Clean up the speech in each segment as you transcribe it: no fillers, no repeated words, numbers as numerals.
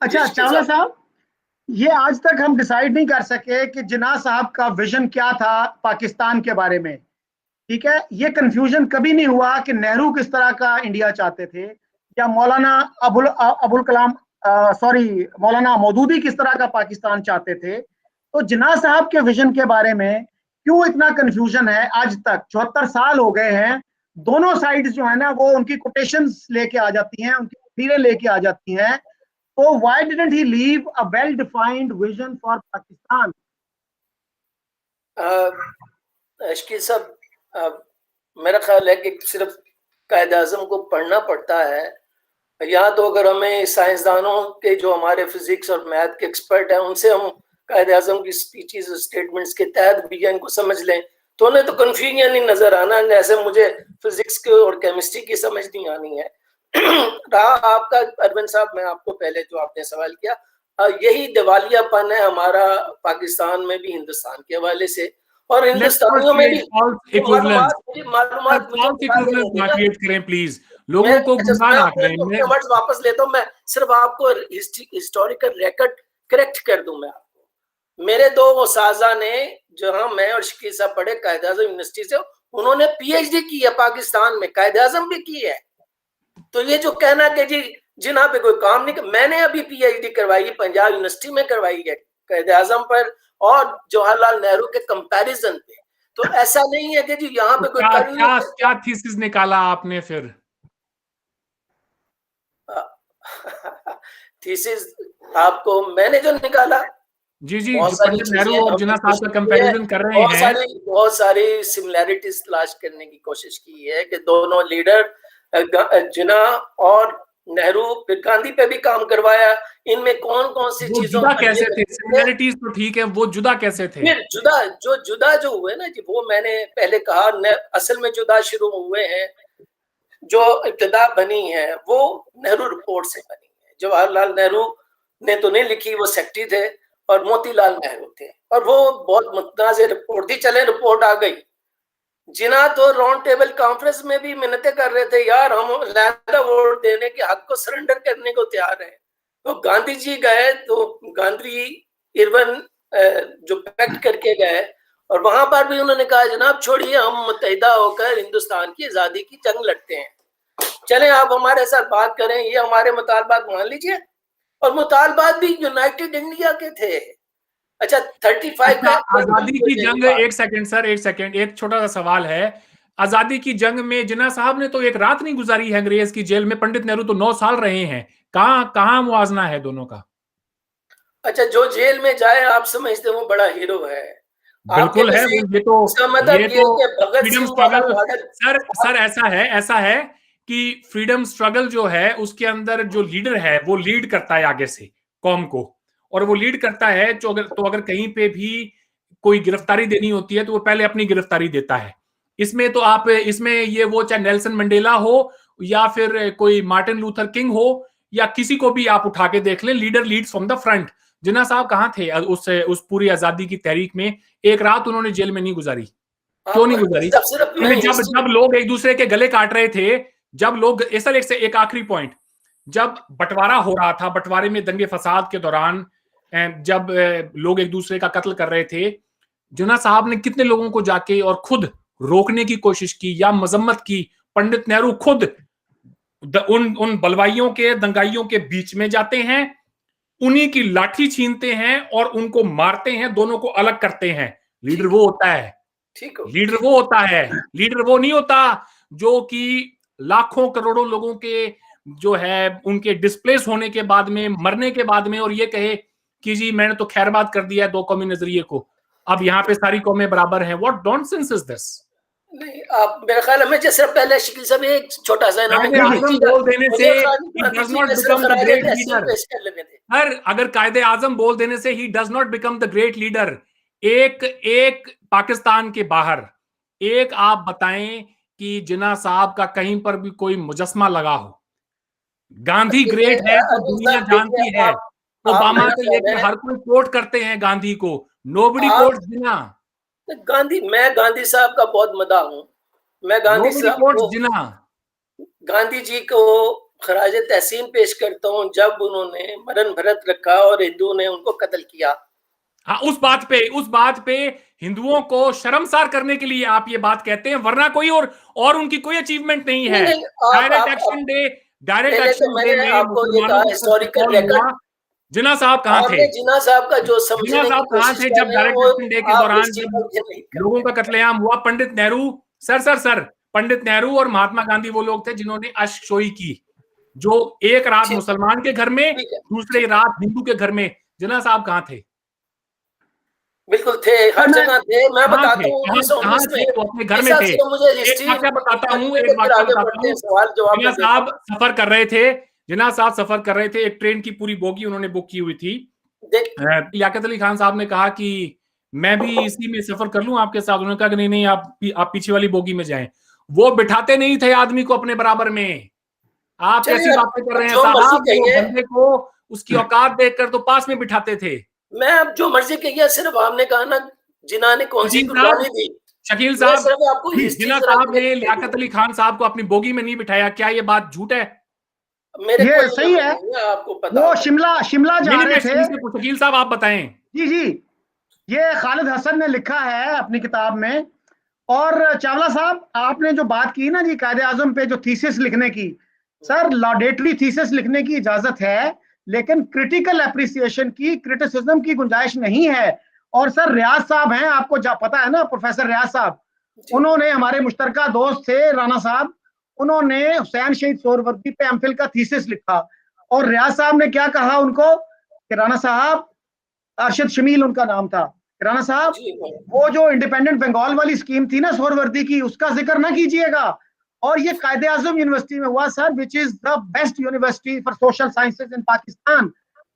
अच्छा चावला साहब, ये आज तक हम डिसाइड नहीं कर सके कि जिन्ना साहब का विजन क्या था पाकिस्तान के बारे में। ठीक है, ये कंफ्यूजन कभी नहीं हुआ कि नेहरू किस तरह का इंडिया चाहते थे या मौलाना अबुल कलाम, सॉरी, मौलाना मौदूदी किस तरह का पाकिस्तान चाहते थे। तो जिन्ना साहब के विजन के बारे में क्यों इतना कंफ्यूजन है आज तक? 74 साल हो गए हैं। दोनों साइड्स जो है ना, वो उनकी कोटेशंस लेके आ जाती हैं, उनकी तस्वीरें लेके आ जाती हैं। तो why didn't he leave a well defined vision for Pakistan? अशकील साहब, मेरा ख्याल है कि सिर्फ कायद आजम को पढ़ना पड़ता है, या तो अगर हमें साइंसदानों के जो हमारे फिजिक्स और मैथ के एक्सपर्ट हैं उनसे हम कायद आजम की स्पीचेस और स्टेटमेंट्स के तहत भी इनको समझ लें तो उन्हें तो कन्फ्यूजन नहीं नजर आना, जैसे मुझे फिजिक्स की और केमिस्ट्री की समझ नहीं आनी है। रहा आपका अरविंद साहब, मैं आपको पहले जो आपने सवाल किया, यही दिवालियापन है हमारा पाकिस्तान में भी हिंदुस्तान के हवाले से, और हिंदुस्तानियों में भी मालूमात करें प्लीज, लोगों को गुमराह ना करें। मैं वर्ड्स वापस लेता हूं, मैं सिर्फ आपको हिस्टोरिकल रिकॉर्ड करेक्ट कर दूं। मैं आपको, मेरे दो उस्ताजा ने, जहां मैं और शकील साहब पढ़े कायद आजम यूनिवर्सिटी से, उन्होंने पीएचडी की है पाकिस्तान में, कायद आजम भी की है। तो ये जो कहना कि जी जिन्ना पे कोई काम नहीं, मैंने अभी पीएचडी करवाई पंजाब यूनिवर्सिटी में करवाई है कायद आजम पर और जवाहरलाल नेहरू के कंपैरिजन पे। तो ऐसा नहीं है कि जी यहाँ पे कोई क्या थीसिस निकाला आपने फिर? थीसिस आपको मैंने जो निकाला, जी, पंडित नेहरू और जिन्ना साहब का कंपैरिजन कर रहे हैं, बहुत सारी सिमिलैरिटीज तलाश करने की कोशिश की है कि दोनों लीडर, जिन्ना और नेहरू, फिर गांधी पे भी काम करवाया, इनमें कौन कौन सी चीजों कैसे थे? सिमिलैरिटीज तो ठीक है, वो जुदा कैसे थे? फिर जुदा जो हुए ना जी, वो मैंने पहले कहा, असल में जुदा शुरू हुए हैं, जो इब्तिदा बनी है वो नेहरू रिपोर्ट से बनी है। जवाहरलाल नेहरू ने तो नहीं लिखी, वो सेक्रेटरी थे, और मोतीलाल नेहरू थे, और वो बहुत मुतनाज़ रिपोर्ट थी। चले रिपोर्ट आ गई, जिन्ना तो राउंड टेबल कॉन्फ्रेंस में भी मिन्नतें कर रहे थे, यार हम लैंड वोट देने के हक को सरेंडर करने को तैयार हैं। तो गांधी जी गए, तो गांधी इरवन जो पैक्ट करके गए, और वहां पर भी उन्होंने कहा जनाब छोड़िए, हम मुत्तहिदा होकर हिंदुस्तान की आजादी की जंग लड़ते हैं, चले आप हमारे साथ बात करें, ये हमारे मुतालबात मान लीजिए। और मुतालबात भी यूनाइटेड इंडिया के थे। अच्छा, 35 का आजादी की जंग, एक सेकंड सर, एक सेकंड, एक छोटा सा सवाल है। आजादी की जंग में जिन्ना साहब ने तो एक रात नहीं गुजारी है अंग्रेज की जेल में, पंडित नेहरू तो 9 साल रहे हैं। कहां मुआवजना है दोनों का? अच्छा, जो जेल में जाए आप समझते वो बड़ा हीरो है? बिल्कुल है, ये तो फ्रीडम स्ट्रगल सर ऐसा है कि फ्रीडम स्ट्रगल जो है उसके अंदर जो लीडर है वो लीड करता है आगे से कौम को, और वो लीड करता है तो अगर कहीं पे भी कोई गिरफ्तारी देनी होती है तो वो पहले अपनी गिरफ्तारी देता है। इसमें ये वो चाहे नेल्सन मंडेला हो या फिर कोई मार्टिन लूथर किंग हो या किसी को भी आप उठा के देख लें, leader leads from the front. Jinnah साहब कहां थे उस पूरी आजादी की तहरीक में? एक रात उन्होंने जेल में नहीं गुजारी। क्यों नहीं गुजारी? जब लोग एक दूसरे के गले काट रहे थे, जब लोग एक आखिरी पॉइंट, जब बंटवारा हो रहा था, बंटवारे में दंगे फसाद के दौरान जब लोग एक दूसरे का कत्ल कर रहे थे, जिन्ना साहब ने कितने लोगों को जाके और खुद रोकने की कोशिश की या मजम्मत की। पंडित नेहरू खुद उन बलवाइयों के, दंगाइयों के बीच में जाते हैं, उन्हीं की लाठी छीनते हैं और उनको मारते हैं, दोनों को अलग करते हैं। लीडर वो होता है, लीडर वो होता है, लीडर वो नहीं होता जो कि लाखों करोड़ों लोगों के जो है उनके डिस्प्लेस होने के बाद में, मरने के बाद में, और ये कहे कि जी मैंने तो खैरबाद कर दिया है दो कौमी नजरिए को, अब यहाँ पे सारी कौमें बराबर हैं। What nonsense is this? नहीं, आप मेरे ख्याल में जैसे पहले शकील साहब एक छोटा सा बोल देने से he does not become the great leader. Sir, अगर कायदे आजम बोल देने से he does not become the great leader, एक पाकिस्तान के बाहर एक आप बताएं कि जिन्ना साहब का कहीं पर भी कोई मुजस्मा लगा हो। गांधी ग्रेट है तो दुनिया जानती है, ओबामा से लेकर हर कोई कोट करते हैं गांधी को, नोबडी कोट जिन्ना। मैं गांधी साहब का बहुत मदा हूं, मैं गांधी साहब को, जिन्ना, गांधी जी को खराज तहसीन पेश करता हूँ जब उन्होंने मरण भरत रखा और हिंदू ने उनको कत्ल किया। हाँ, उस बात पे हिंदुओं को शर्मसार करने के लिए आप ये बात कहते हैं, वरना कोई और उनकी कोई अचीवमेंट नहीं है। डायरेक्ट एक्शन डे में मुसलमानों हिस्टोरिकल रिकॉर्ड जिन्ना साहब कहाँ थे? जिन्ना साहब का जो समझने की कोशिश थे जब डायरेक्ट एक्शन डे के दौरान जब लोगों का कत्लेआम हुआ? पंडित नेहरू सर पंडित नेहरू और महात्मा गांधी वो लोग थे जिन्होंने अश्कशोई की, जो एक रात मुसलमान के घर में, दूसरी रात हिंदू के घर में। जिन्ना साहब कहाँ थे? बिल्कुल थे, हर जगह थे। मैं बताता हूँ अपने घर में थे। एक बात बताता हूँ, जिन्ना साहब सफर कर रहे थे, एक ट्रेन की पूरी बोगी उन्होंने बुक की हुई थी। लियाकत अली खान साहब ने कहा कि मैं भी इसी में सफर कर लूं आपके साथ। उन्होंने कहा कि नहीं आप पीछे वाली बोगी में जाएं। वो बिठाते नहीं थे आदमी को अपने बराबर में। आप कैसी बातें कर रहे हैं साहब? बंदे को उसकी औकात देखकर तो पास में बिठाते थे। मैं अब जो मर्जी कहिए, सिर्फ आपने कहा ना जिन्ना ने कौन सी कुर्बानी दी। शकील साहब, जिन्ना साहब ने लियाकत अली खान साहब को अपनी बोगी में नहीं बिठाया, क्या ये बात झूठ है? ये सही है, आपको पता। वो शिमला जा रहे थे। शकील साहब आप बताएं। जी, ये खालिद हसन ने लिखा है अपनी किताब में। और चावला साहब, आपने जो बात की ना जी कायदे आजम पे जो थीसिस लिखने की, सर लॉडेटरी थीसिस लिखने की इजाजत है, लेकिन क्रिटिकल एप्रिसिएशन की, क्रिटिसिज्म की गुंजाइश नहीं है। और सर रियाज साहब हैं, आपको पता है ना, प्रोफेसर रियाज साहब, उन्होंने, हमारे मुश्तरका दोस्त थे राणा साहब, उन्होंने हुसैन शहीद सोहरवर्दी पे एमफिल का थीसिस लिखा। और रियाज साहब ने क्या कहा उनको कि राणा साहब, अरशद शमील उनका नाम था, राणा साहब वो जो इंडिपेंडेंट बंगाल वाली स्कीम थी ना सोहरवर्दी की, उसका जिक्र ना कीजिएगा। और ये कायदे आजम यूनिवर्सिटी में हुआ sir, which is the best university for social sciences इन पाकिस्तान।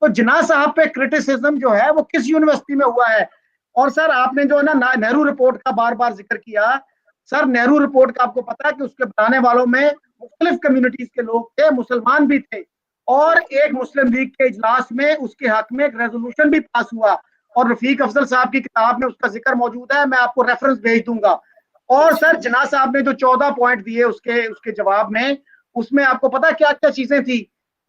तो जिन्ना साहब पे क्रिटिसिज्म जो है वो किस यूनिवर्सिटी में हुआ है? और सर आपने जो है ना नेहरू रिपोर्ट का बार बार जिक्र किया, सर नेहरू रिपोर्ट का आपको पता है कि उसके बनाने वालों में मुख्तलिफ कम्युनिटीज के लोग थे, मुसलमान भी थे। और एक मुस्लिम लीग के इजलास में उसके हक में एक रेजोल्यूशन भी पास हुआ, और रफीक अफजल साहब की किताब में उसका जिक्र मौजूद है, मैं आपको रेफरेंस भेज दूंगा। और सर जिन्ना साहब ने जो 14 पॉइंट दिए उसके जवाब में, उसमें आपको पता क्या क्या चीजें थी?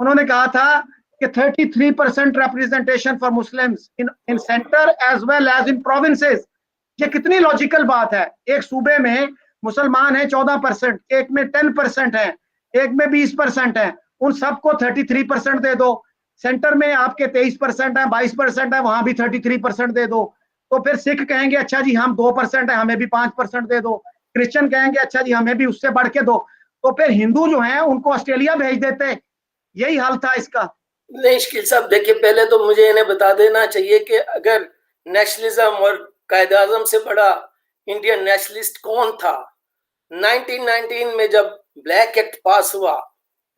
उन्होंने कहा था कि 33% representation for Muslims in centre as well as in provinces. ये कितनी लॉजिकल बात है? एक सूबे में मुसलमान है 14%, एक में 10% है, एक में 20% है, उन सबको 33% दे दो। सेंटर में आपके 23% है, 22% है, वहां भी 33% दे दो। तो फिर सिख कहेंगे अच्छा जी हम 2% है, हमें भी 5% दे दो। क्रिश्चियन कहेंगे अच्छा जी हमें भी उससे बढ़ के दो। तो फिर हिंदू जो है उनको ऑस्ट्रेलिया भेज देते। यही हाल था इसका। नहीं शकील साहब, देखिए पहले तो मुझे इन्हें बता देना चाहिए कि अगर नेशनलिज्म और कायदे आजम से बड़ा इंडियन नेशनलिस्ट कौन था? 1919 में जब ब्लैक एक्ट पास हुआ,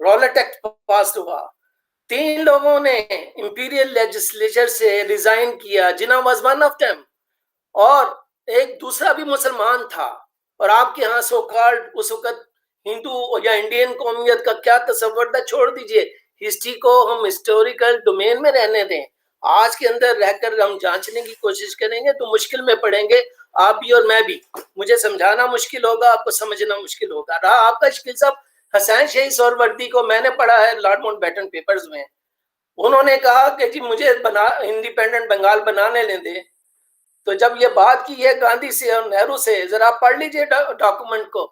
रॉलेट एक्ट पास हुआ, 3 लोगों ने इंपीरियल लेजिस्लेचर से रिजाइन किया। जिन्ना वाज वन ऑफ देम, और एक दूसरा भी मुसलमान था। और आपके यहाँ सो कॉल्ड उस वक्त हिंदू या इंडियन कौमियत का क्या तस्वर था, छोड़ दीजिए। हिस्ट्री को हम हिस्टोरिकल डोमेन में रहने दें। आज के अंदर रहकर हम जांचने की कोशिश करेंगे तो मुश्किल में पड़ेंगे, आप भी और मैं भी। मुझे समझाना मुश्किल होगा, आपको समझना मुश्किल होगा। रहा आपका शकील साहब, हुसैन शहीद सोहरवर्दी को मैंने पढ़ा है लॉर्ड माउंटबेटन पेपर्स में। उन्होंने कहा कि जी मुझे इंडिपेंडेंट बंगाल बनाने ले दे। तो जब ये बात की है गांधी से और नेहरू से, जरा पढ़ लीजिए डॉक्यूमेंट को।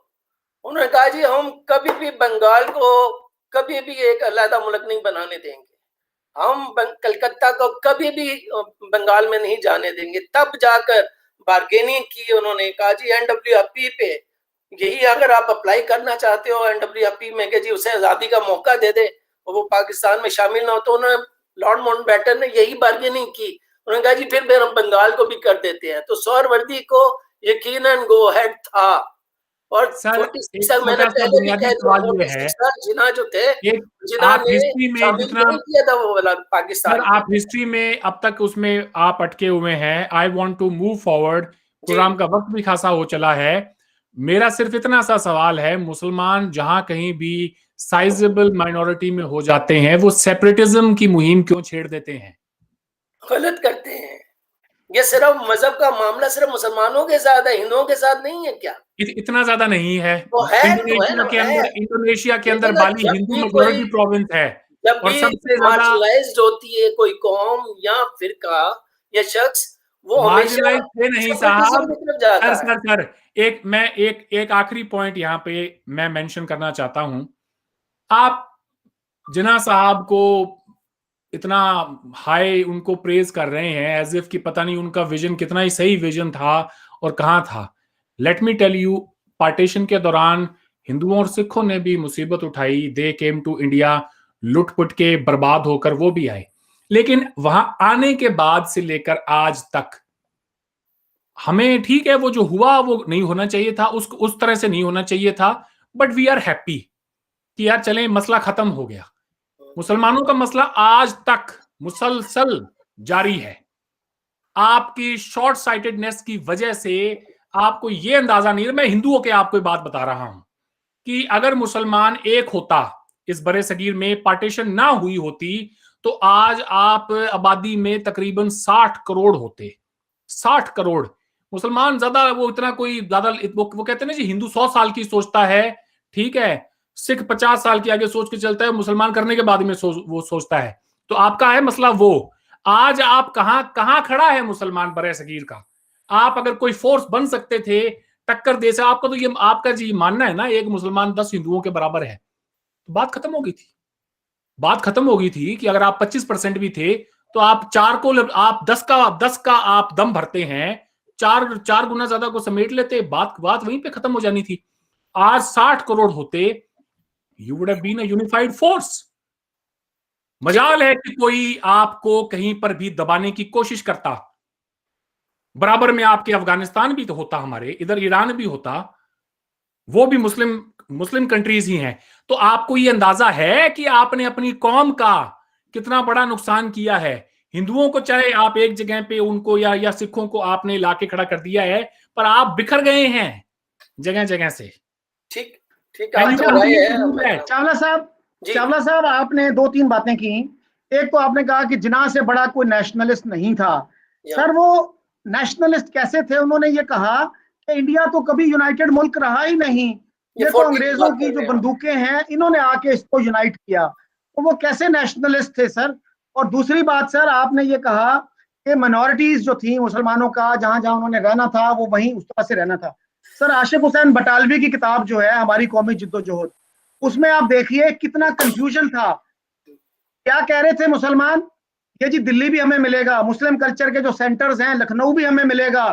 उन्होंने कहा जी हम कभी भी बंगाल को कभी भी एक अलग मुल्क नहीं बनाने देंगे, हम कलकत्ता को कभी भी बंगाल में नहीं जाने देंगे। तब जाकर बार्गेनिंग की उन्होंने, कहा जी एनडब्ल्यूएफपी पे यही अगर आप अप्लाई करना चाहते हो एनडब्ल्यूएफपी में कि जी उसे आजादी का मौका दे दे और वो पाकिस्तान में शामिल ना हो, तो उन्होंने लॉर्ड माउंटबेटन ने यही बार्गेनिंग की। उन्होंने कहा जी फिर हम बंगाल को भी कर देते हैं। तो सोहरवर्दी को यकीनन गो हेड था। और सर मैंने पहले भी कह दिया, जिन्ना जो थे, जिन्ना ने शामिल किया था वो वाला पाकिस्तान। आप हिस्ट्री में अब तक उसमें आप अटके हुए हैं। I want to move forward. Program का वक्त भी खासा हो चला है। मेरा सिर्फ इतना सा सवाल है, मुसलमान जहां कहीं भी साइजेबल माइनॉरिटी में हो जाते हैं, वो सेपरेटिज्म की मुहिम क्यों छेड़ देते हैं? गलत करते हैं। ये सिर्फ मजहब का मामला सिर्फ मुसलमानों के साथ है, हिंदुओं के साथ नहीं है क्या? इतना ज्यादा नहीं है। तो है, इंडोनेशिया के अंदर बाली हिंदू मेजॉरिटी प्रोविंस है, जब भी मार्जिनलाइज्ड होती है कोई कौम या फिरका या शख्स, वो हमेशा नहीं साहब। सर एक आखिरी पॉइंट यहाँ पे मैं मेंशन करना चाहता हूं। आप जिन्ना साहब को इतना हाई उनको प्रेज कर रहे हैं एज इफ कि पता नहीं उनका विजन कितना ही सही विजन था और कहां था। Let me tell you, partition के दौरान हिंदुओं और सिखों ने भी मुसीबत उठाई। दे केम टू इंडिया, लुट-पुट के बर्बाद होकर वो भी आए। लेकिन वहां आने के बाद से लेकर आज तक हमें, ठीक है, वो जो हुआ वो नहीं होना चाहिए था, उस तरह से नहीं होना चाहिए था, बट वी आर हैप्पी कि यार चलें, मसला खत्म हो गया। मुसलमानों का मसला आज तक मुसलसल जारी है। आपकी शॉर्ट साइटेडनेस की वजह से आपको ये अंदाजा नहीं है। मैं हिंदुओं के आपको बात बता रहा हूं कि अगर मुसलमान एक होता, इस बड़े सगीर में पार्टीशन ना हुई होती, तो आज आप आबादी में तकरीबन 60 करोड़ होते। 60 करोड़ मुसलमान, ज्यादा वो इतना कोई ज्यादा वो कहते हैं ना जी, हिंदू 100 साल की सोचता है, ठीक है, सिख 50 साल की आगे सोच के चलता है, मुसलमान करने के बाद में वो सोचता है। तो आपका है मसला वो। आज आप कहां खड़ा है मुसलमान बरे सगीर का? आप अगर कोई फोर्स बन सकते थे टक्कर दे से, आपका तो ये आपका जी मानना है ना एक मुसलमान 10 हिंदुओं के बराबर है, तो बात खत्म हो गई थी। बात खत्म हो गई थी कि अगर आप 25% भी थे तो आप 4 को, आप 10 का आप दम भरते हैं, 4 गुना ज्यादा को समेट लेते, बात वहीं पे खत्म हो जानी थी। आज 60 करोड़ होते, you would have been a unified force. मजाल है कि कोई आपको कहीं पर भी दबाने की कोशिश करता। बराबर में आपके अफगानिस्तान भी तो होता, हमारे इधर ईरान भी होता, वो भी मुस्लिम कंट्रीज ही हैं। तो आपको ये अंदाजा है कि आपने अपनी कौम का कितना बड़ा नुकसान किया है। हिंदुओं को चाहे आप एक जगह पे उनको या सिखों को आपने लाके खड़ा कर दिया है, पर आप बिखर गए हैं जगह जगह से। ठीक चावला साहब आपने 2-3 बातें की। एक तो आपने कहा कि जिन्ना से बड़ा कोई नेशनलिस्ट नहीं था। सर वो नेशनलिस्ट कैसे थे? उन्होंने ये कहा कि इंडिया तो कभी यूनाइटेड मुल्क रहा ही नहीं, ये तो अंग्रेजों की जो बंदूकें हैं इन्होंने आके इसको यूनाइट किया। तो वो कैसे नेशनलिस्ट थे सर? और दूसरी बात सर, आपने ये कहा कि माइनॉरिटीज जो थी मुसलमानों का, जहां जहां उन्होंने रहना था वो वहीं उस तरह से रहना था। सर आशिफ हुसैन बटालवी की किताब जो है हमारी कौमी जिद्दोजहद, उसमें आप देखिए कितना कंफ्यूजन था। क्या कह रहे थे मुसलमान? ये जी दिल्ली भी हमें मिलेगा, मुस्लिम कल्चर के जो सेंटर्स हैं लखनऊ भी हमें मिलेगा,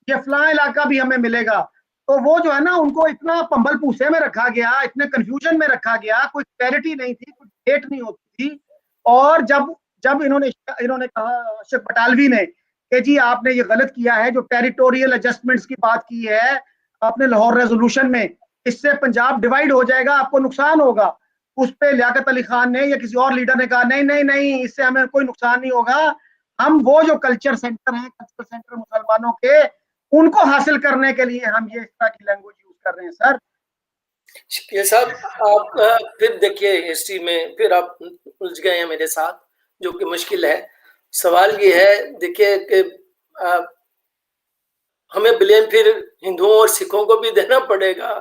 ये फलां इलाका भी हमें मिलेगा। तो वो जो है ना, उनको इतना पंबल पूसे में रखा गया, इतने कंफ्यूजन में रखा गया, कोई क्लैरिटी नहीं थी, कोई डेट नहीं होती थी। और जब इन्होंने कहा अशरफ बटालवी ने कि जी आपने ये गलत किया है, जो टेरिटोरियल एडजस्टमेंट्स की बात की है आपने लाहौर रेजोल्यूशन में, इससे पंजाब डिवाइड हो जाएगा, आपको नुकसान होगा। उस पे लियाकत अली खान ने या किसी और लीडर ने कहा नहीं नहीं नहीं, इससे हमें कोई नुकसान नहीं होगा, हम वो जो कल्चर सेंटर हैं, कल्चर सेंटर मुसलमानों के, उनको हासिल करने के लिए हम ये इस तरह की लैंग्वेज यूज कर रहे हैं। सर ये सब आप फिर देखिए हिस्ट्री में, फिर आप उलझ गए हैं मेरे साथ, जो कि मुश्किल है। सवाल ये है, देखिए कि हमें ब्लेम फिर हिंदुओं और सिखों को भी देना पड़ेगा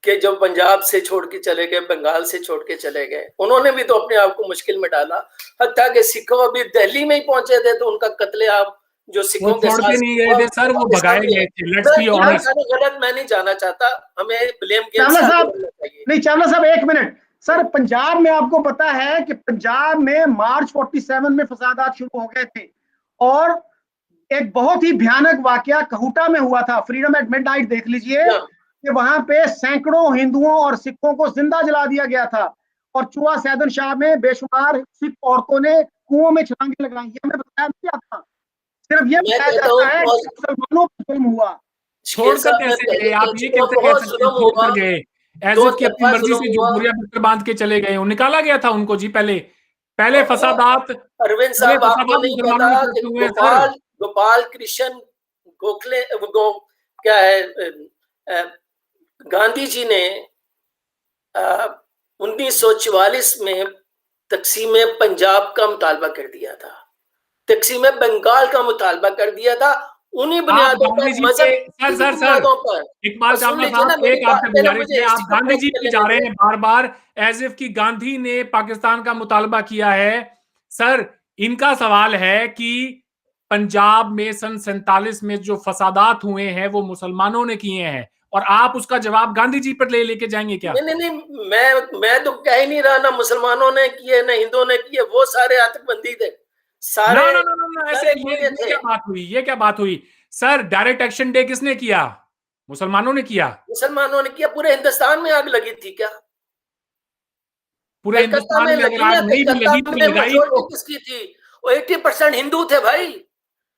कि जो पंजाब से छोड़ के चले गए, बंगाल से छोड़ के चले गए, उन्होंने भी तो अपने आप को मुश्किल में डाला। हत्या के सिखों अभी दिल्ली में ही पहुंचे थे तो उनका कत्लेआम जो सिखों के साथ नहीं गए थे सर, वो भगाए गए थे। Let's be honest. गलत मैं नहीं जाना चाहता, हमें ब्लेम गेम चावला साहब नहीं, चावला साहब एक मिनट। सर पंजाब में आपको पता है कि पंजाब में मार्च 47 में फसादात शुरू हो गए थे, और एक बहुत ही भयानक वाकया कहूटा में हुआ था, फ्रीडम एट मिडनाइट देख लीजिए, कि वहां पे सैकड़ों हिंदुओं और सिखों को जिंदा जला दिया गया था, और चुआ सैदन शाह में बेशुमार सिख औरतों ने कुओं में छलांगे लगाई। ये हमें बताया नहीं जाता, सिर्फ ये बताया जाता है कि मुसलमानों पर जुल्म हुआ। छोड़कर कैसे गए आप? ये कैसे कह सकते हैं छोड़कर गए? एज इफ की अपनी मर्जी से जो बोरिया बिस्तर बांध के चले गए, निकाला गया था उनको जी। पहले फसादात, अरविंद साहब आपको नहीं पता कि गोपाल कृष्ण गोखले क्या है, गांधी जी ने 1944 में तकसीम पंजाब का मुतालबा कर दिया था। तकसीम बंगाल का मुतालबा कर दिया था, उन्हीं बुनियादों पर, बुनियादों पर। इकबाल चावला साहब, एक आपसे गुजारिश है, आप गांधी जी पे जा रहे हैं बार बार, एज इफ कि गांधी ने पाकिस्तान का मुतालबा किया है। सर, इनका सवाल है कि पंजाब में सन 47 में जो फसादात हुए हैं वो मुसलमानों ने किए हैं, और आप उसका जवाब गांधी जी पर लेके जाएंगे क्या? नहीं, मैं तो कह ही नहीं रहा, ना मुसलमानों ने किए ना हिंदुओं ने किए, वो सारे आतंकवादी थे सारे। ऐसे ये क्या बात हुई, ये क्या बात हुई? सर, डायरेक्ट एक्शन डे किसने किया? मुसलमानों ने किया। मुसलमानों ने किया। पूरे हिंदुस्तान में आग लगी थी क्या? पूरे हिंदुस्तान में अगर आग नहीं भी लगी तो लगाई तो किसकी थी? वो 80% हिंदू थे भाई।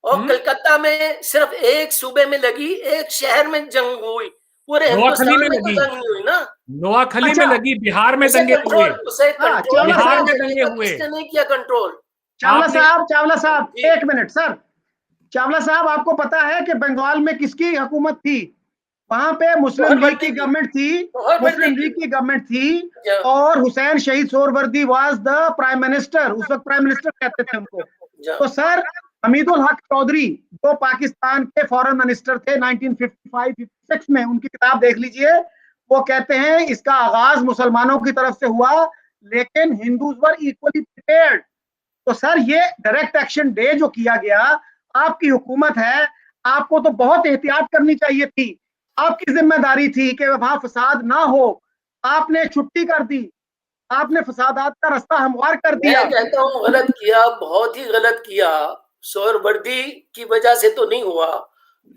और कलकत्ता में सिर्फ एक सूबे में लगी, एक शहर में जंग हुई, पूरे हिंदुस्तान में तो जंग नहीं हुई ना। नोआखली में लगी, बिहार में दंगे हुए, बिहार में दंगे हुए, किसने नहीं किया कंट्रोल? चावला साहब 1 मिनट। सर चावला साहब, आपको पता है कि बंगाल में किसकी हुकूमत थी? वहां पे मुस्लिम लीग की गवर्नमेंट थी, मुस्लिम लीग की गवर्नमेंट थी, और Hussain Shaheed Suhrawardy was the prime minister, उस वक्त प्राइम मिनिस्टर कहते थे उनको। तो सर, हमीदुल हक चौधरी जो पाकिस्तान के फॉरेन मिनिस्टर थे 1955-56 में, उनकी किताब देख लीजिए। वो कहते हैं इसका आगाज मुसलमानों की तरफ से हुआ, लेकिन हिंदूज वर इक्वली प्रिपेयर्ड। तो सर, ये डायरेक्ट एक्शन डे जो किया गया, आपकी हुकूमत है, आपको तो बहुत एहतियात करनी चाहिए थी। आपकी जिम्मेदारी थी कि वहां फसाद ना हो, आपने छुट्टी कर दी, आपने फसादात का रास्ता हमवार कर दिया। मैं कहता हूँ गलत किया, बहुत ही गलत किया। सोहरवर्दी की वजह से तो नहीं हुआ,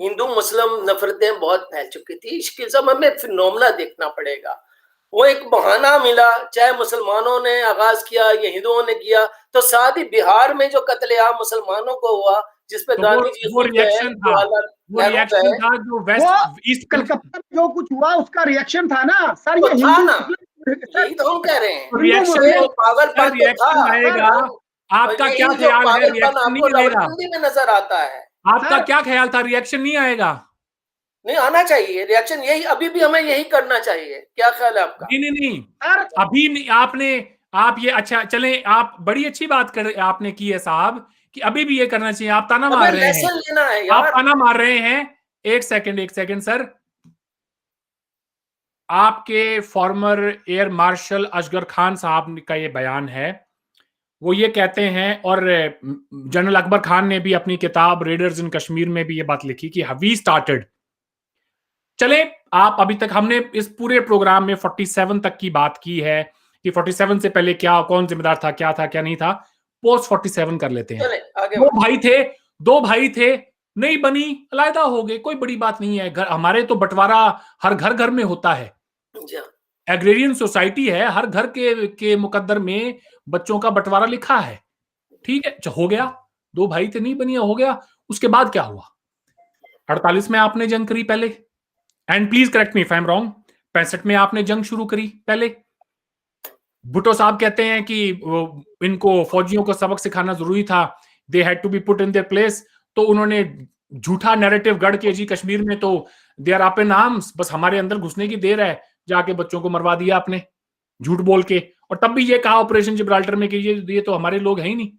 हिंदू मुस्लिम नफरतें बहुत फैल चुकी थी। इसके समय में फिनोमेना देखना पड़ेगा। वो एक बहाना मिला, चाहे मुसलमानों ने आगाज किया या हिंदुओं ने किया, तो साथ ही बिहार में जो कत्लेआम मुसलमानों को हुआ, जिसपे तो गांधी जी वो रिएक्शन था, जो वेस्ट ईस्ट कलकत्ता में जो कुछ हुआ उसका रिएक्शन था ना सर। तो ये था ना, यही तो हम कह रहे हैं। रिएक्शन आएगा। आपका क्या ख्याल है? रिएक्शन नहीं आएगा? में नजर आता है। आपका क्या ख्याल था? रिएक्शन नहीं आएगा? नहीं आना चाहिए रिएक्शन, यही अभी भी हमें यही करना चाहिए। क्या ख्याल है आपका? नहीं, अभी नहीं। आप ये अच्छा चले, आप बड़ी अच्छी बात कर आपने की है साहब, कि अभी भी ये करना चाहिए। आप ताना मार रहे हैं, लेना है यार। आप ताना मार रहे हैं। एक सेकंड सर, आपके former air marshal Asghar Khan साहब का ये बयान है। वो ये कहते हैं, और जनरल अकबर खान ने भी अपनी किताब रेडर्स इन कश्मीर में भी ये बात लिखी कि वी स्टार्टेड। चले, आप अभी तक हमने इस पूरे प्रोग्राम में 47 तक की बात की है कि 47 से पहले क्या, कौन जिम्मेदार था, क्या था क्या नहीं था। पोस्ट 47 कर लेते हैं। दो भाई थे, नहीं बनी, अलग हो गए, कोई बड़ी बात नहीं है। घर हमारे तो बंटवारा हर घर में होता है, एग्रेरियन सोसाइटी है, हर घर के मुकद्दर में बच्चों का बंटवारा लिखा है। ठीक है, हो गया, दो भाई थे, नहीं बनी, हो गया। उसके बाद क्या हुआ? 48 में आपने जंग करी पहले, and please correct me if I am wrong, 65 में आपने जंग शुरू करी पहले। भुट्टो साहब कहते हैं कि इनको फौजियों को सबक सिखाना जरूरी था, they had to be put in their place. तो उन्होंने झूठा नैरेटिव गढ़ के जी कश्मीर में तो they are up in arms, बस हमारे अंदर घुसने की देर है, जाके बच्चों को मरवा दिया आपने झूठ बोल के। और तब भी ये कहा ऑपरेशन जिब्राल्टर में कि ये तो हमारे लोग हैं ही नहीं।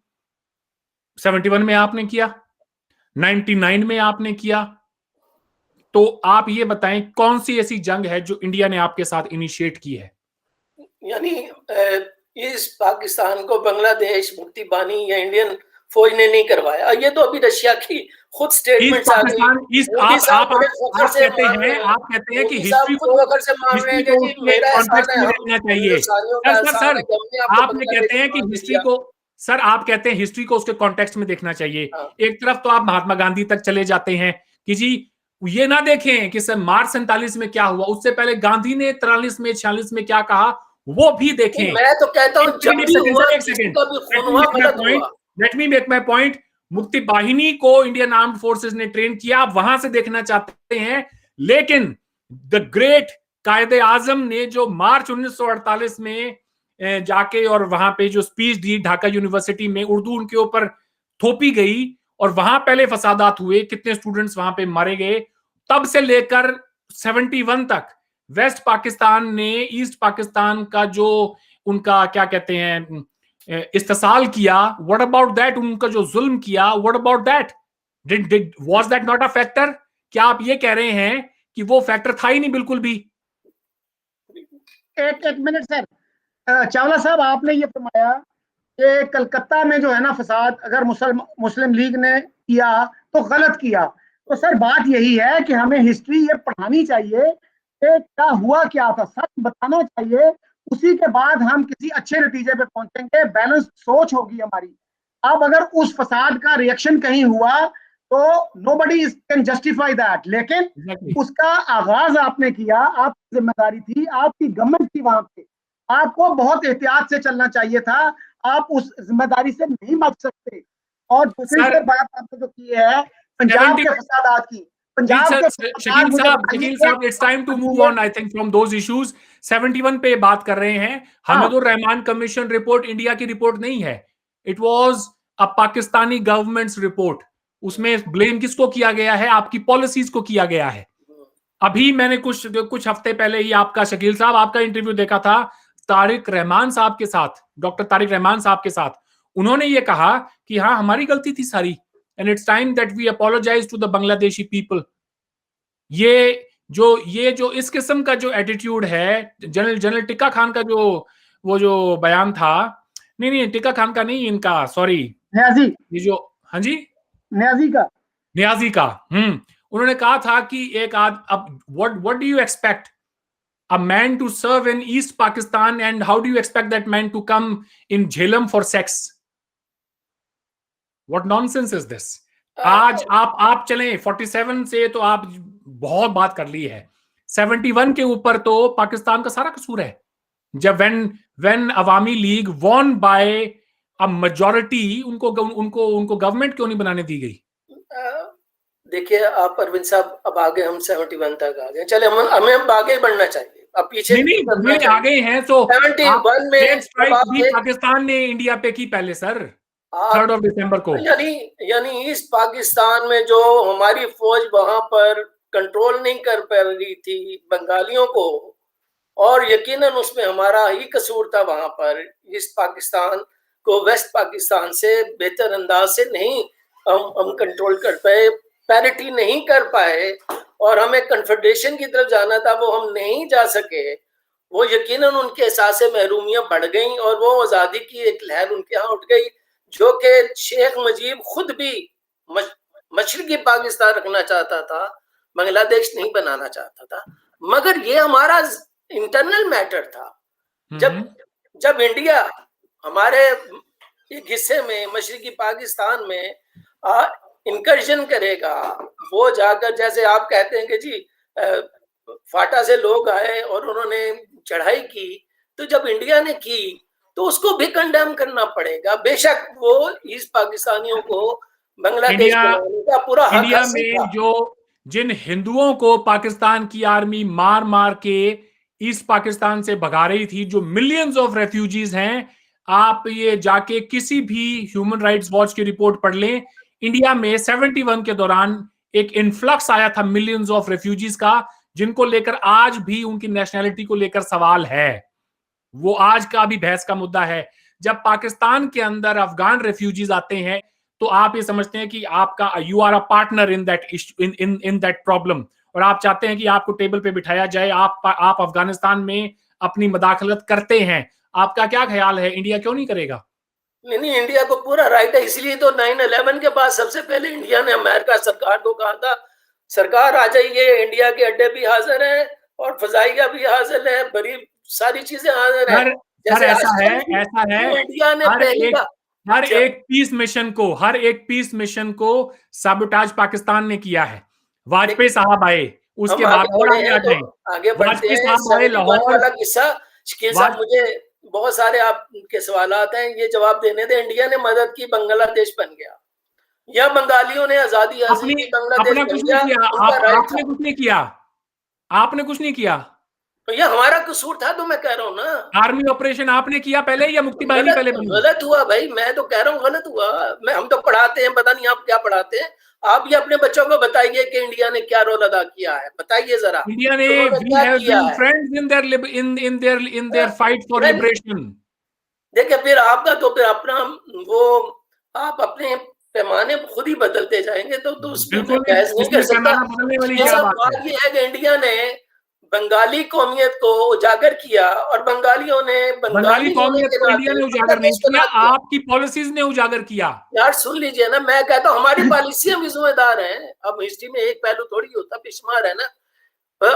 71 में आपने किया, 99 में आपने किया। तो आप ये बताएं, कौन सी ऐसी जंग है जो इंडिया ने आपके साथ इनिशिएट की है? यानी इस पाकिस्तान को बांग्लादेश मुक्ति बानी या इंडियन फौज ने नहीं करवाया, ये तो अभी रशिया की खुद स्टेटमेंट आ गई। आप कहते हैं कि हिस्ट्री को चाहिए। सर आपने कहते हैं कि हिस्ट्री को, सर आप कहते हैं हिस्ट्री को उसके कॉन्टेक्स्ट में देखना चाहिए। एक तरफ तो आप महात्मा गांधी तक चले जाते हैं कि जी ये ना देखें कि सर मार्च 47 में क्या हुआ, उससे पहले गांधी ने 43 में 46 में क्या कहा, वो भी देखें। मैं तो कहता हूं let me make my point. मुक्ति बाहिनी को इंडियन आर्म्ड फोर्सेस ने ट्रेन किया, आप वहां से देखना चाहते हैं, लेकिन द ग्रेट कायदे आजम ने जो मार्च 1948 में जाके और वहां पे जो स्पीच दी ढाका यूनिवर्सिटी में, उर्दू उनके ऊपर थोपी गई और वहां पहले फसादात हुए, कितने स्टूडेंट्स वहां पे मारे गए। तब से लेकर 71 तक वेस्ट पाकिस्तान ने ईस्ट पाकिस्तान का जो उनका क्या कहते हैं इस्तेसाल किया, व्हाट अबाउट दैट? उनका जो जुल्म किया, what about that? Was that not a factor? क्या आप ये कह रहे हैं कि वो फैक्टर था ही नहीं बिल्कुल भी? एक मिनट सर, चावला साहब, आपने ये फरमाया कि कलकत्ता में जो है ना फसाद, अगर मुस्लिम लीग ने किया तो गलत किया। तो सर बात यही है कि हमें हिस्ट्री ये पढ़ानी चाहिए कि क्या हुआ, क्या था, सच बताना चाहिए। उसी के बाद हम किसी अच्छे नतीजे पे पहुंचेंगे, बैलेंस सोच होगी हमारी। अब अगर उस फसाद का रिएक्शन कहीं हुआ तो नोबडी कैन जस्टिफाई दैट, लेकिन उसका आगाज आपने किया, आपकी जिम्मेदारी थी, आपकी गवर्नमेंट थी वहां पे, आपको बहुत एहतियात से चलना चाहिए था। आप उस जिम्मेदारी से नहीं बच सकते। और दूसरी सर बात आपने जो की है पंजाब के फसादात की, शकील साहब, it's time to move on I think from those issues. 71 पे बात कर रहे हैं। Hamidur Rahman commission report India की रिपोर्ट नहीं है, it was a Pakistani government's report. उसमें ब्लेम किसको किया गया है? आपकी पॉलिसीज को किया गया है। अभी मैंने कुछ हफ्ते पहले ही आपका, शकील साहब, आपका इंटरव्यू देखा था तारिक रहमान साहब के साथ, डॉक्टर तारिक रहमान साहब के साथ। उन्होंने ये कहा कि हाँ, हमारी गलती थी सारी, and it's time that we apologise to the Bangladeshi people. ये जो इस किस्म का जो एटीट्यूड है, जनरल टिक्का खान का जो बयान था, नहीं टिक्का खान का नहीं, इनका, सॉरी, न्याजी, ये जो, हाँ जी, न्याजी का उन्होंने कहा था कि अब what do you expect a man to serve in East Pakistan, and how do you expect that man to come in Jhelum for sex? What nonsense is this? आज आप चलें 47 से तो आप बहुत बात कर ली है, 71 के ऊपर तो पाकिस्तान का सारा कसूर है। जब when Awami league won by a majority, उनको गवर्नमेंट क्यों नहीं बनाने दी गई? देखिए आप अरविंद साहब, अब आगे हम 71 तक आ गए, चले हमें अब आगे बढ़ना चाहिए। अब पीछे नहीं आगे हैं तो 71 में भी पाकिस्तान ने इंडिया पे की पहले सर, 3 दिसंबर को। यानी ईस्ट पाकिस्तान में जो हमारी फौज वहां पर कंट्रोल नहीं कर पा रही थी बंगालियों को, और यकीनन उसमें हमारा ही कसूर था। वहां पर ईस्ट पाकिस्तान को वेस्ट पाकिस्तान से बेहतर अंदाज से नहीं हम कंट्रोल कर पाए, पैरिटी नहीं कर पाए, और हमें कन्फेडरेशन की तरफ जाना था, वो हम नहीं जा सके। वो यकीनन उनके एहसास से महरूमियां बढ़ गई और वो आज़ादी की एक लहर उनके यहाँ उठ गई, जो कि शेख मुजीब खुद भी मशरकी पाकिस्तान रखना चाहता था, बांग्लादेश नहीं बनाना चाहता था। मगर ये हमारा इंटरनल मैटर था। जब इंडिया हमारे एक हिस्से में मशरकी पाकिस्तान में इंकर्जन करेगा, वो जाकर, जैसे आप कहते हैं कि जी फाटा से लोग आए और उन्होंने चढ़ाई की, तो जब इंडिया ने की तो उसको भी कंडेम करना पड़ेगा। बेशक वो ईस्ट पाकिस्तानियों को बांग्लादेश बनाने का पूरा हक इंडिया में जो जिन हिंदुओं को पाकिस्तान की आर्मी मार मार के ईस्ट पाकिस्तान से भगा रही थी, जो मिलियंस ऑफ रेफ्यूजीज हैं, आप ये जाके किसी भी ह्यूमन राइट्स वॉच की रिपोर्ट पढ़ लें। इंडिया में 71 के दौरान एक इन्फ्लक्स आया था मिलियंस ऑफ रेफ्यूजीज का, जिनको लेकर आज भी उनकी नेशनैलिटी को लेकर सवाल है। वो आज का भी बहस का मुद्दा है। जब पाकिस्तान के अंदर अफगान रेफ्यूजीज आते हैं तो आप ये समझते हैं कि आपका you are a partner in that problem, और आप चाहते हैं कि आपको टेबल पे बिठाया जाए। आप अफगानिस्तान में अपनी मदाखलत करते हैं। आपका क्या ख्याल है, इंडिया क्यों नहीं करेगा? नहीं, इंडिया को पूरा राइट है। इसलिए तो 9/11 के बाद सबसे पहले इंडिया ने अमेरिका सरकार को कहा था, सरकार आ जाइए, इंडिया के अड्डे भी हाजिर हैं और फजाइया भी हाजिर है, बड़ी सारी चीजें हाजिर है। ऐसा है इंडिया ने हर एक पीस मिशन को साबोटाज पाकिस्तान ने किया है। वाजपेयी साहब आए, उसके बाद और आगे वाजपेयी साहब आए लाहौर वाला किस्सा। शकील साहब, मुझे बहुत सारे आपके सवालात हैं, ये जवाब देने दे। इंडिया ने मदद की, बांग्लादेश बन गया, या बंगालियों ने आजादी हासिल की, बांग्लादेश बन गया। आपने कुछ नहीं किया, तो ये हमारा कसूर था। तो मैं कह रहा हूँ ना, आर्मी ऑपरेशन आपने किया पहले या मुक्ति बाहिनी पहले? गलत हुआ भाई, मैं तो कह रहा हूँ गलत हुआ। हम तो पढ़ाते हैं, पता नहीं आप क्या पढ़ाते हैं। आप ये अपने बच्चों को बताइए कि इंडिया ने क्या रोल अदा किया है, बताइए जरा। इंडिया ने we have been friends in their fight for liberation. देखिए फिर आपका तो फिर अपना वो आप अपने पैमाने खुद ही बदलते जाएंगे, तो उसमें मैं बहस नहीं कर सकता। ये सब बात ये है कि इंडिया ने बंगाली कौमियत को उजागर किया और बंगालियों ने बंगाली कौमियत को इंडिया ने उजागर नहीं किया, आपकी पॉलिसीज ने उजागर किया। यार सुन लीजिए ना, मैं कहता हूँ हमारी पॉलिसियां भी जिम्मेदार हैं। अब हिस्ट्री में एक पहलू थोड़ी होता, बेशुमार है ना।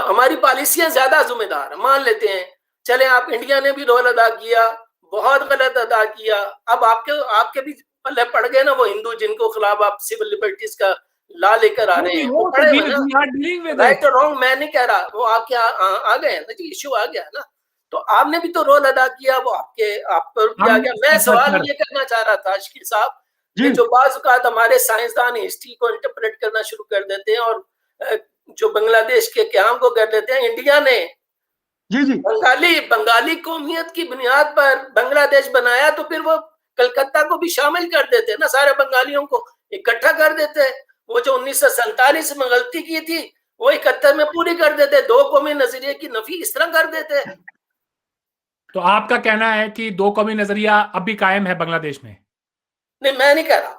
हमारी पॉलिसियां ज्यादा जिम्मेदार है, मान लेते हैं। चले आप इंडिया ने भी रोल अदा किया, बहुत गलत अदा किया। अब आपके भी पल्ले पड़ गए ना वो हिंदू जिनको खिलाफ आप सिविल लिबर्टीज का ला लेकर आ रहे हैं, वो पड़े हुए ना। राइट और रॉन्ग मैं नहीं कह रहा, वो आपके आ गए हैं ना जी, इश्यू आ गया ना। तो आपने भी तो रोल अदा किया, वो आप पर भी आ गया। मैं सवाल ये करना चाह रहा था शकील साहब, कि जो बाज़ औक़ात हमारे साइंसदान हिस्ट्री को इंटरप्रेट करना शुरू कर देते हैं और जो बांग्लादेश के क़याम को कर देते हैं, इंडिया ने बंगाली कौमियत की बुनियाद पर बांग्लादेश बनाया, तो फिर वो कलकत्ता को भी शामिल कर देते ना, सारे बंगालियों को इकट्ठा कर देते। वो जो 1947 में गलती की थी वो 71 में पूरी कर देते, दो कौमी नजरिए की नफी इस तरह कर देते। तो आपका कहना है कि दो कौमी नजरिया अब भी कायम है बांग्लादेश में? नहीं, मैं नहीं कह रहा।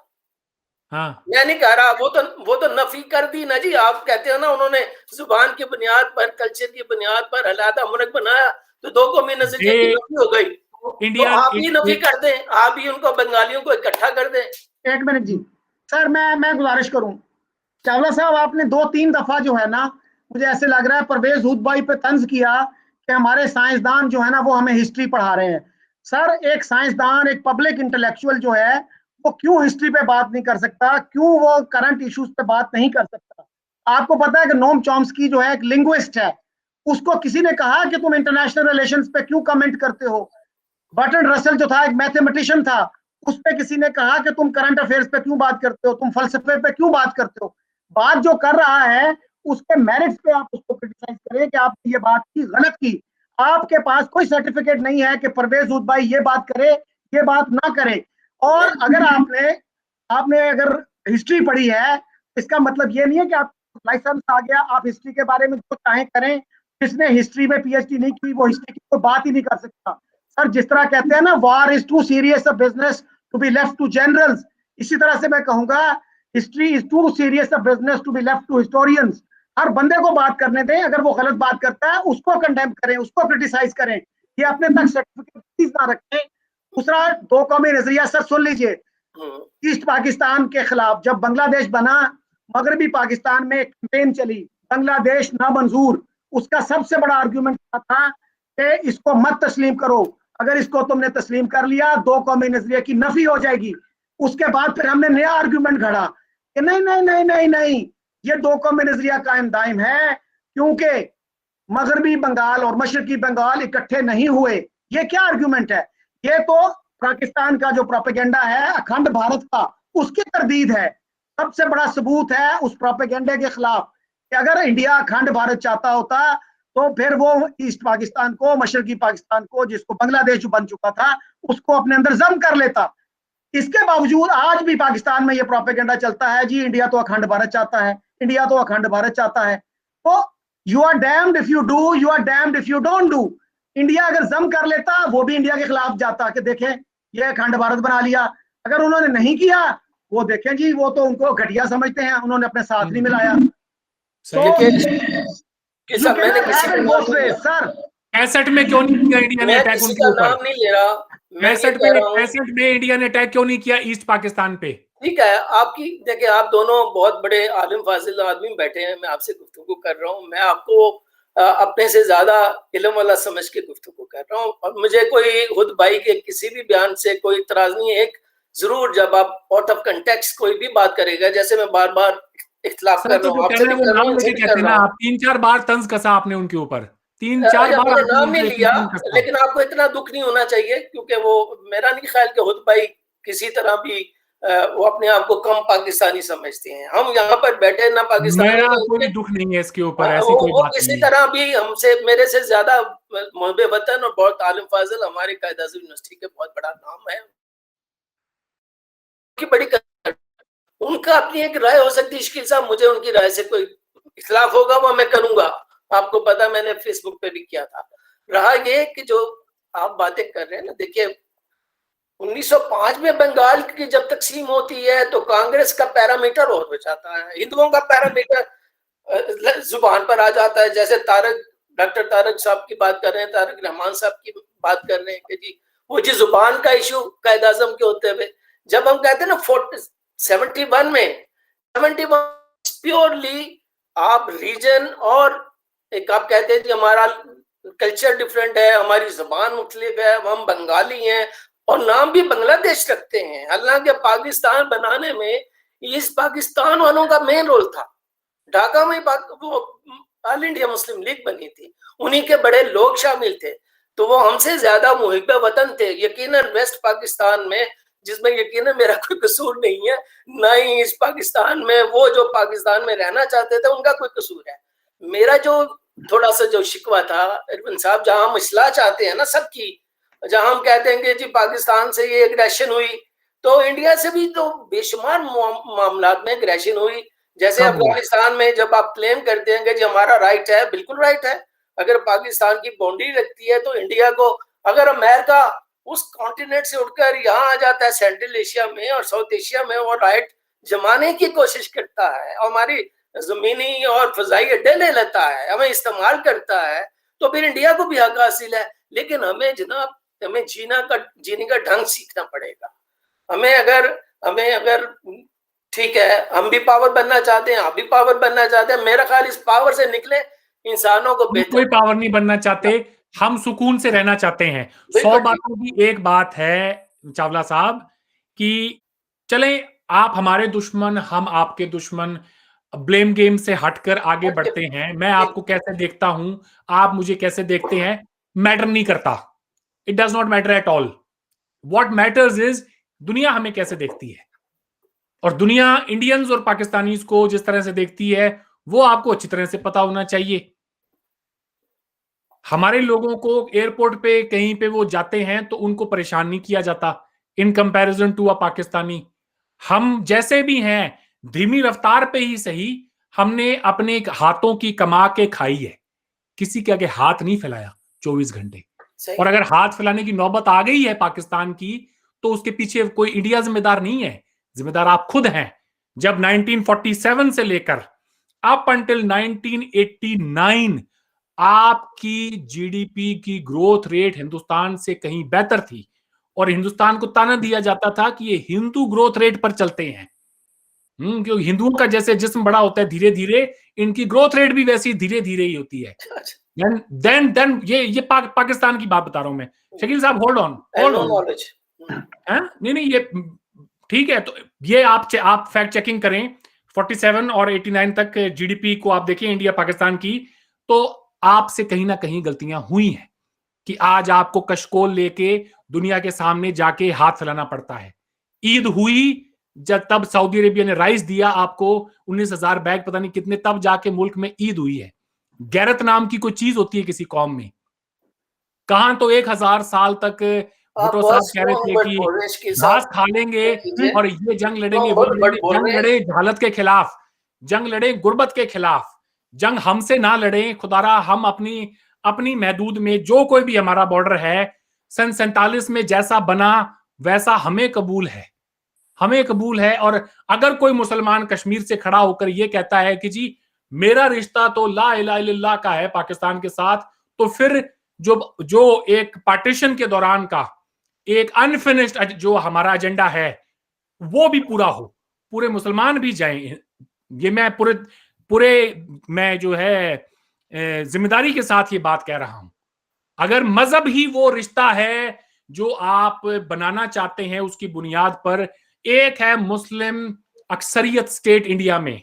हाँ, मैं नहीं कह रहा, वो तो नफी कर दी ना जी। आप कहते हो ना उन्होंने जुबान की बुनियाद पर, कल्चर की बुनियाद पर अलग मुल्क बनाया, तो दो कौमी नजरिए की नफी हो गई। इंडिया तो आप ही नफी कर दें, आप ही उनको बंगालियों को इकट्ठा कर दें। एक मिनट जी सर, मैं गुजारिश करूं, चावला साहब आपने 2-3 दफा जो है ना, मुझे ऐसे लग रहा है परवेज हुद भाई पे तंज किया कि हमारे साइंसदान जो है ना वो हमें हिस्ट्री पढ़ा रहे हैं। सर एक साइंसदान, एक पब्लिक इंटेलेक्चुअल जो है वो क्यों हिस्ट्री पे बात नहीं कर सकता, क्यों वो करंट इश्यूज पे बात नहीं कर सकता? आपको पता है कि नोम चॉम्स्की जो है एक लिंग्विस्ट है, उसको किसी ने कहा कि तुम इंटरनेशनल रिलेशंस पे क्यों कमेंट करते हो? बर्ट्रैंड रसल जो था एक मैथमेटिशियन था, उस पे किसी ने कहा कि तुम करंट अफेयर्स पे क्यों बात करते हो, तुम फलसफे पे क्यों बात करते हो? बात जो कर रहा है उसके मेरिट्स पे आप उसको क्रिटिसाइज करें कि आपने ये बात की, गलत की। आपके पास कोई सर्टिफिकेट नहीं है कि परवेज हुद भाई ये बात करे, ये बात ना करे। और अगर आपने अगर हिस्ट्री पढ़ी है, इसका मतलब ये नहीं है कि आप लाइसेंस आ गया, आप हिस्ट्री के बारे में जो चाहें करें। जिसने हिस्ट्री में पीएचडी नहीं की वो हिस्ट्री की कोई बात ही नहीं कर सकता। सर जिस तरह कहते हैं ना, war is too serious a business to be left to generals, इसी तरह से मैं कहूंगा history is too serious a business to be left to historians. हर बंदे को बात करने दें, अगर वो गलत बात करता है उसको कंडेम करें, उसको क्रिटिसाइज करें, ये अपने तक सर्टिफिकेट ना रखें। दूसरा दो कौमी नजरिया, सर सुन लीजिए, ईस्ट पाकिस्तान के खिलाफ जब बांग्लादेश बना, मगरबी पाकिस्तान में एक कैंपेन चली, बांग्लादेश ना मंजूर। उसका सबसे बड़ा आर्ग्यूमेंट था कि इसको मत तस्लीम करो, अगर इसको तुमने तस्लीम कर लिया दो कौमी नजरिए की नफी हो जाएगी। उसके बाद फिर हमने नया आर्ग्यूमेंट घड़ा कि नहीं नहीं नहीं नहीं नहीं, ये दो कौमी नजरिया कायम दायम है, क्योंकि मगरबी बंगाल और मशरकी बंगाल इकट्ठे नहीं हुए। ये क्या आर्ग्यूमेंट है? ये तो पाकिस्तान का जो प्रोपेगेंडा है अखंड भारत का, उसकी तरदीद है। सबसे बड़ा सबूत है उस प्रोपेगेंडे के खिलाफ कि अगर इंडिया अखंड भारत चाहता होता तो फिर वो ईस्ट पाकिस्तान को, मशरकी पाकिस्तान को, जिसको बांग्लादेश बन चुका था, उसको अपने अंदर जम कर लेता। इसके बावजूद आज भी पाकिस्तान में ये प्रोपेगेंडा चलता है जी इंडिया तो अखंड भारत चाहता है, इंडिया तो अखंड भारत चाहता है। तो you are damned if you do, you are damned if you don't do. India अगर जम कर लेता, वो भी इंडिया के खिलाफ जाता कि देखें ये अखंड भारत बना लिया। अगर उन्होंने नहीं किया, वो देखें जी वो तो उनको घटिया समझते हैं, उन्होंने अपने साथ नहीं मिलाया। सर 65 में क्यों नहीं किया इंडिया ने अटैक उनके ऊपर? नाम नहीं ले रहा, 65 में इंडिया ने अटैक क्यों नहीं किया ईस्ट पाकिस्तान पे? ठीक है, आपकी देखिए, आप दोनों बहुत बड़े आलिम फाजिल आदमी बैठे हैं, मैं आपसे गुफ्तगू कर रहा हूँ। मैं आपको अपने से ज्यादा इल्म वाला समझ के गुफ्तगू कर रहा हूँ, और मुझे कोई हुद भाई के किसी भी बयान से कोई इतराज नहीं है। एक जरूर जब आप आउट ऑफ कंटेक्स्ट कोई भी बात करेगा, जैसे मैं बार बार इख्तिलाफ कर रहा हूँ आपसे, आप 3-4 बार तंज कसा आपने उनके ऊपर, 3-4 बार नाम नहीं लिया, लेकिन आपको इतना दुख नहीं होना चाहिए, क्योंकि वो मेरा नहीं ख्याल कि हुद भाई किसी तरह भी वो अपने आप को कम पाकिस्तानी समझते हैं। हम यहाँ पर बैठे ना पाकिस्तानी, मेरा कोई दुख नहीं है इसके ऊपर, ऐसी कोई बात किसी तरह भी हमसे, मेरे से ज्यादा मुहब्बे वतन और बहुत आलिम फाजिल हमारे कायद आज़म यूनिवर्सिटी के बहुत बड़ा नाम है की बड़ी, उनका अपनी एक राय हो सकती है। शकील साहब मुझे उनकी राय से कोई इख्तिलाफ होगा वो मैं करूंगा, आपको पता मैंने फेसबुक पे भी किया था। रहा ये कि जो आप बातें कर रहे हैं ना, देखिए 1905 में बंगाल की जब तकसीम होती है तो कांग्रेस का पैरामीटर और हो जाता है, हिंदुओं का पैरामीटर जुबान पर आ जाता है। जैसे डॉक्टर तारक साहब की बात कर रहे हैं, तारक रहमान साहब की बात कर रहे हैं कि जी वो जी जुबान का इशू कायद आजम के होते हुए, जब हम कहते हैं ना 71 में 71 प्योरली आप रीजन और एक आप कहते हैं कि हमारा कल्चर डिफरेंट है, हमारी जुबान मुख्तलिफ है, हम बंगाली हैं और नाम भी बांग्लादेश रखते हैं। हालांकि पाकिस्तान बनाने में इस पाकिस्तान वालों का मेन रोल था। ढाका में वो ऑल इंडिया मुस्लिम लीग बनी थी, उन्हीं के बड़े लोग शामिल थे, तो वो हमसे ज्यादा मुहिब्बे वतन थे। यकीनन वेस्ट पाकिस्तान में, जिसमें यकीनन मेरा कोई कसूर नहीं है, ना ही इस पाकिस्तान में वो जो पाकिस्तान में रहना चाहते थे उनका कोई कसूर है। मेरा जो थोड़ा सा जो शिकवा था इरफान साहब, जहां हम इस्लाह चाहते हैं ना सबकी, जहां हम कहते हैं कि जी पाकिस्तान से ये एग्रेशन हुई, तो इंडिया से भी तो बेशुमार मामला में एग्रेशन हुई। जैसे अफगानिस्तान में जब आप क्लेम करते हैं कि जी हमारा राइट है, बिल्कुल राइट है। अगर पाकिस्तान की बाउंड्री लगती है तो इंडिया को, अगर अमेरिका उस कॉन्टिनेंट से उठकर यहाँ आ जाता है सेंट्रल एशिया में और साउथ एशिया में, वो राइट जमाने की कोशिश करता है, हमारी जमीनी और फजाई अड्डे ले लेता है, हमें इस्तेमाल करता है, तो फिर इंडिया को भी हक हासिल है। लेकिन हमें जनाब, हमें जीने का ढंग सीखना पड़ेगा। हमें अगर ठीक है, हम भी पावर बनना चाहते हैं, आप भी पावर बनना चाहते हैं, मेरा ख्याल इस पावर से निकले इंसानों को बेहतर। कोई पावर नहीं बनना चाहते, हम सुकून से रहना चाहते हैं। 100 बातों की एक बात है चावला साहब कि चलें आप हमारे दुश्मन, हम आपके दुश्मन, ब्लेम गेम से हटकर आगे बढ़ते हैं। मैं आपको कैसे देखता हूं, आप मुझे कैसे देखते हैं, मैटर नहीं करता। It does not matter at all. What matters is दुनिया हमें कैसे देखती है, और दुनिया इंडियंस और पाकिस्तानीज को जिस तरह से देखती है वो आपको अच्छी तरह से पता होना चाहिए। हमारे लोगों को एयरपोर्ट पे कहीं पे वो जाते हैं तो उनको परेशान नहीं किया जाता in comparison to a Pakistani. हम जैसे भी हैं, धीमी रफ्तार पे ही सही, हमने अपने हाथों की कमा के खाई है, किसी के आगे हाथ नहीं फैलाया 24 घंटे। और अगर हाथ फैलाने की नौबत आ गई है पाकिस्तान की, तो उसके पीछे कोई इंडिया जिम्मेदार नहीं है, जिम्मेदार आप खुद हैं। जब 1947 से लेकर अप अंटिल 1989 आपकी जीडीपी की ग्रोथ रेट हिंदुस्तान से कहीं बेहतर थी, और हिंदुस्तान को ताना दिया जाता था कि ये हिंदू ग्रोथ रेट पर चलते हैं। क्योंकि हिंदुओं का जैसे जिस्म बड़ा होता है धीरे धीरे, इनकी ग्रोथ रेट भी वैसी धीरे धीरे ही होती है। देन ये पाकिस्तान की बात बता रहा हूं मैं। शकील साहब होल्ड ऑन। नहीं ये ठीक है, तो ये आप फैक्ट चेकिंग करें। 47 और 89 तक जीडीपी को आप देखिए इंडिया पाकिस्तान की, तो आपसे कहीं ना कहीं गलतियां हुई हैं कि आज आपको कशकोल लेके दुनिया के सामने जाके हाथ फैलाना पड़ता है। ईद हुई जब तब सऊदी अरेबिया ने राइस दिया आपको 19,000 बैग पता नहीं कितने, तब जाके मुल्क में ईद हुई है। गैरत नाम की कोई चीज होती है किसी कौम में कहां, तो 1000 साल तक भुट्टो साहब कह रहे थे कि घास खा लेंगे और ये जंग लड़ेंगे, वो जंग लड़े हालत के खिलाफ, जंग लड़े गुर्बत के खिलाफ, जंग हमसे ना लड़े खुदारा, हम अपनी महदूद में जो कोई भी हमारा बॉर्डर है 47 में जैसा बना वैसा हमें कबूल है, हमें कबूल है। और अगर कोई मुसलमान कश्मीर से खड़ा होकर ये कहता है कि जी मेरा रिश्ता तो ला इलाहा इल्लल्लाह का है पाकिस्तान के साथ, तो फिर जो एक पार्टीशन के दौरान का एक अनफिनिश्ड जो हमारा एजेंडा है वो भी पूरा हो, पूरे मुसलमान भी जाएं। ये मैं पूरे मैं जो है जिम्मेदारी के साथ ये बात कह रहा हूं। अगर मजहब ही वो रिश्ता है जो आप बनाना चाहते हैं, उसकी बुनियाद पर एक है मुस्लिम अक्सरियत स्टेट इंडिया में,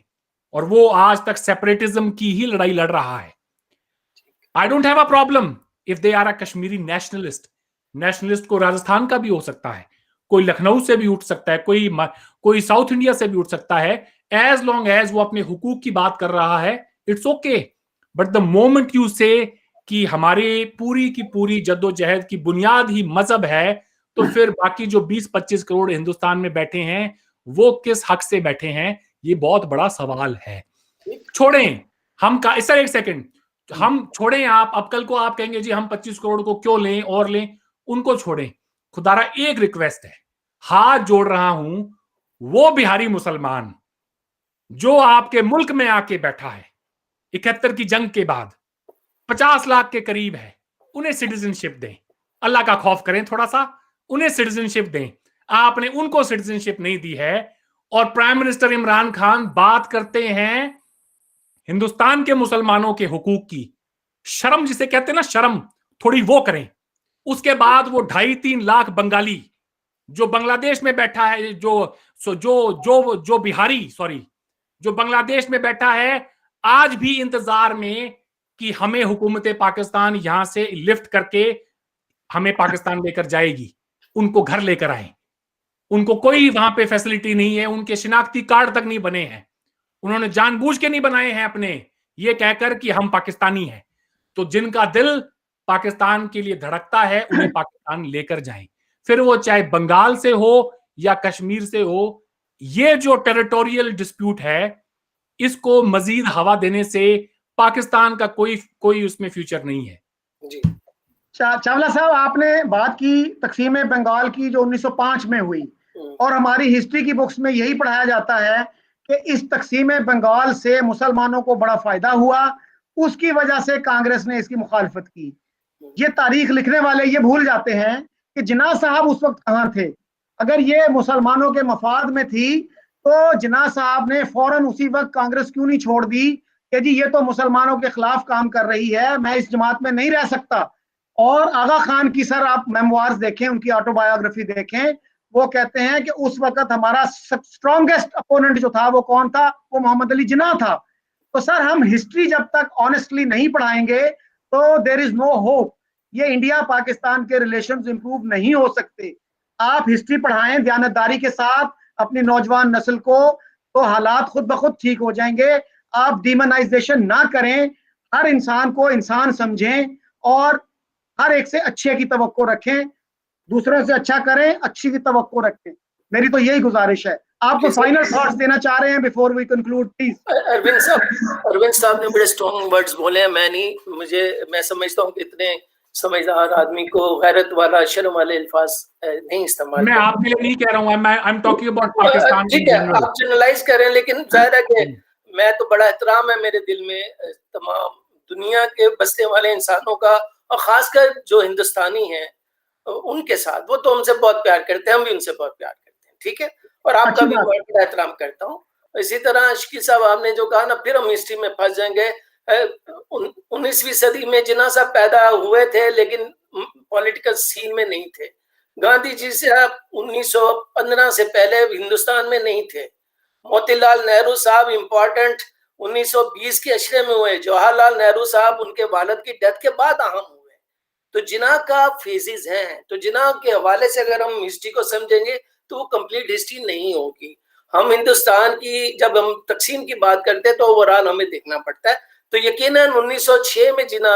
और वो आज तक सेपरेटिज्म की ही लड़ाई लड़ रहा है। I don't have a problem if they are a Kashmiri nationalist को राजस्थान का भी हो सकता है, कोई लखनऊ से भी उठ सकता है, कोई साउथ इंडिया से भी उठ सकता है, एज लॉन्ग एज वो अपने हुकूक की बात कर रहा है, it's okay. But the moment you से कि हमारी पूरी की पूरी जद्दोजहद की बुनियाद ही मजहब है, तो फिर बाकी जो 20-25 करोड़ हिंदुस्तान में बैठे हैं वो किस हक से बैठे हैं, ये बहुत बड़ा सवाल है। छोड़ें हम का सर एक सेकंड, हम छोड़ें आप, अब कल को आप कहेंगे जी हम 25 करोड़ को क्यों लें और लें, उनको छोड़ें। खुदारा एक रिक्वेस्ट है, हाथ जोड़ रहा हूं, वो बिहारी मुसलमान जो आपके मुल्क में आके बैठा है 71 की जंग के बाद 50 लाख के करीब है, उन्हें सिटीजनशिप दें। अल्लाह का खौफ करें थोड़ा सा, उन्हें सिटीजनशिप दें। आपने उनको सिटीजनशिप नहीं दी है। और प्राइम मिनिस्टर इमरान खान बात करते हैं हिंदुस्तान के मुसलमानों के हुकूक की, शर्म जिसे कहते हैं ना, शर्म थोड़ी वो करें। उसके बाद वो 2.5-3 लाख बंगाली जो बांग्लादेश में बैठा है, जो बिहारी जो बांग्लादेश में बैठा है, आज भी इंतजार में कि हमें हुकूमत पाकिस्तान यहां से लिफ्ट करके हमें पाकिस्तान लेकर जाएगी, उनको घर लेकर आए। उनको कोई वहां पे फैसिलिटी नहीं है, उनके शिनाख्ती कार्ड तक नहीं बने हैं, उन्होंने जानबूझ के नहीं बनाए हैं अपने, ये कहकर कि हम पाकिस्तानी हैं। तो जिनका दिल पाकिस्तान के लिए धड़कता है, उन्हें पाकिस्तान लेकर जाएं, फिर वो चाहे बंगाल से हो या कश्मीर से हो। ये जो टेरिटोरियल डिस्प्यूट है, इसको मजीद हवा देने से पाकिस्तान का कोई उसमें फ्यूचर नहीं है। जी चावला साहब, आपने बात की तकसीम बंगाल की जो 1905 में हुई, और हमारी हिस्ट्री की बुक्स में यही पढ़ाया जाता है कि इस तकसीम बंगाल से मुसलमानों को बड़ा फायदा हुआ, उसकी वजह से कांग्रेस ने इसकी मुखालफत की। ये तारीख लिखने वाले ये भूल जाते हैं कि जिन्ना साहब उस वक्त कहाँ थे। अगर ये मुसलमानों के मफाद में थी तो जिन्ना साहब ने फौरन उसी वक्त कांग्रेस क्यों नहीं छोड़ दी कि जी ये तो मुसलमानों के खिलाफ काम कर रही है, मैं इस जमात में नहीं रह सकता। और आगा खान की सर आप मेमोइर्स देखें, उनकी ऑटोबायोग्राफी देखें, वो कहते हैं कि उस वक्त हमारा स्ट्रॉन्गेस्ट अपोनेंट जो था वो कौन था, वो मोहम्मद अली जिन्ना था। तो सर हम हिस्ट्री जब तक ऑनेस्टली नहीं पढ़ाएंगे तो देयर इज नो होप। ये इंडिया पाकिस्तान के रिलेशंस इंप्रूव नहीं हो सकते। आप हिस्ट्री पढ़ाएं दयानतदारी के साथ अपनी नौजवान नस्ल को, तो हालात खुद ब खुद ठीक हो जाएंगे। आप डिमोनाइजेशन ना करें, हर इंसान को इंसान समझें और हर एक से अच्छे की तवक्को रखें, दूसरों से अच्छा करें, अच्छी की तवक्को रखें। मेरी तो यही गुजारिश है। आपको फाइनल थॉट्स देना चाह रहे हैं before we conclude please. Arvind साहब ने बड़े स्ट्रॉन्ग वर्ड्स बोले हैं। मैं समझता हूँ कि इतने समझदार आदमी को गैरत वाला, शर्म वाले अल्फाज नहीं इस्तेमाल। मैं आपके लिए नहीं कह रहा हूँ, I am talking about Pakistan. ठीक है, आप जनरलाइज करें, लेकिन जाहिर है कि मैं तो बड़ा एहतराम है मेरे दिल में तमाम दुनिया के बसने वाले इंसानों का, और खासकर जो हिंदुस्तानी हैं उनके साथ। वो तो हमसे बहुत प्यार करते हैं, हम भी उनसे बहुत प्यार करते हैं, ठीक है। और आपका भी बहुत बड़ा एहतराम करता हूँ। इसी तरह शकील साहब आपने जो कहा ना, फिर हम हिस्ट्री में फंस जाएंगे। 19वीं सदी में जिन्ना साहब पैदा हुए थे लेकिन पॉलिटिकल सीन में नहीं थे। गांधी जी से आप 1915 से पहले हिंदुस्तान में नहीं थे। मोतीलाल नेहरू साहब इम्पोर्टेंट 1920 के अशरे में हुए। जवाहरलाल नेहरू साहब उनके वालिद की डेथ के बाद अहम हुए। तो जिन्ना का फेजेस हैं। तो जिन्ना के हवाले से अगर हम हिस्ट्री को समझेंगे तो वो कंप्लीट हिस्ट्री नहीं होगी। हम हिंदुस्तान की जब हम तकसीम की बात करते हैं तो ओवरऑल हमें देखना पड़ता है। तो यकीनन 1906 में जिन्ना